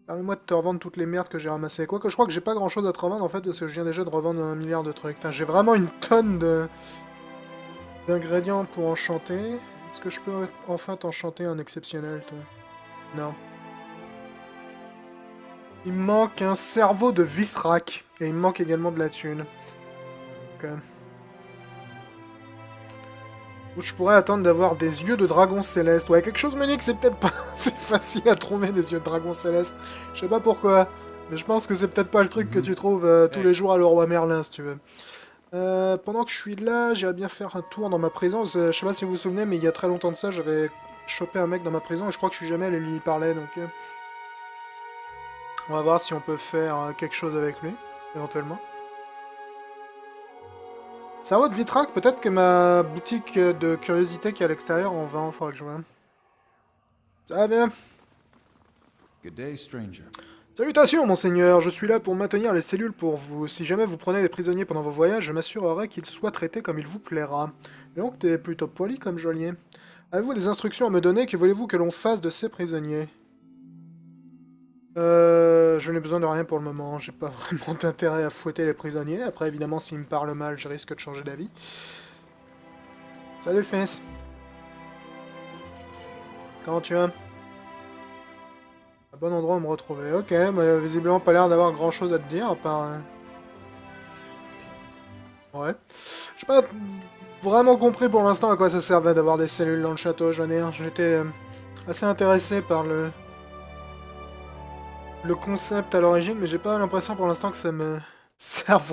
Permets-moi de te revendre toutes les merdes que j'ai ramassées. Quoique je crois que j'ai pas grand chose à te revendre en fait, parce que je viens déjà de revendre 1 milliard de trucs. J'ai vraiment une tonne d'ingrédients pour enchanter. Est-ce que je peux enfin t'enchanter un exceptionnel, toi? Non. Il me manque un cerveau de Vithrak. Et il me manque également de la thune. Ok. Ou je pourrais attendre d'avoir des yeux de dragon céleste. Ouais, quelque chose me dit que c'est peut-être pas... c'est facile à trouver des yeux de dragon céleste. Je sais pas pourquoi. Mais je pense que c'est peut-être pas le truc que tu trouves tous les jours à Leroy Merlin, si tu veux. Pendant que je suis là, j'irais bien faire un tour dans ma prison. Je sais pas si vous vous souvenez, mais il y a très longtemps de ça, j'avais chopé un mec dans ma prison et je crois que je suis jamais allé lui parler, donc... on va voir si on peut faire quelque chose avec lui, éventuellement. Cerveau de Vitrac, peut-être que ma boutique de curiosité qui est à l'extérieur en vend, faudra que je vois. Ça va bien. Good day, stranger. Salutations, monseigneur, je suis là pour maintenir les cellules pour vous. Si jamais vous prenez des prisonniers pendant vos voyages, je m'assurerai qu'ils soient traités comme il vous plaira. Et donc, t'es plutôt poli comme geôlier. Avez-vous des instructions à me donner? Que voulez-vous que l'on fasse de ces prisonniers? Je n'ai besoin de rien pour le moment. J'ai pas vraiment d'intérêt à fouetter les prisonniers. Après, évidemment, s'ils me parlent mal, je risque de changer d'avis. Salut, fils. Comment tu vas? Un bon endroit où me retrouver. Ok, mais visiblement pas l'air d'avoir grand chose à te dire, à part... Ouais. J'ai pas vraiment compris pour l'instant à quoi ça servait d'avoir des cellules dans le château, je veux dire. J'étais assez intéressé par le concept à l'origine, mais j'ai pas l'impression pour l'instant que ça me serve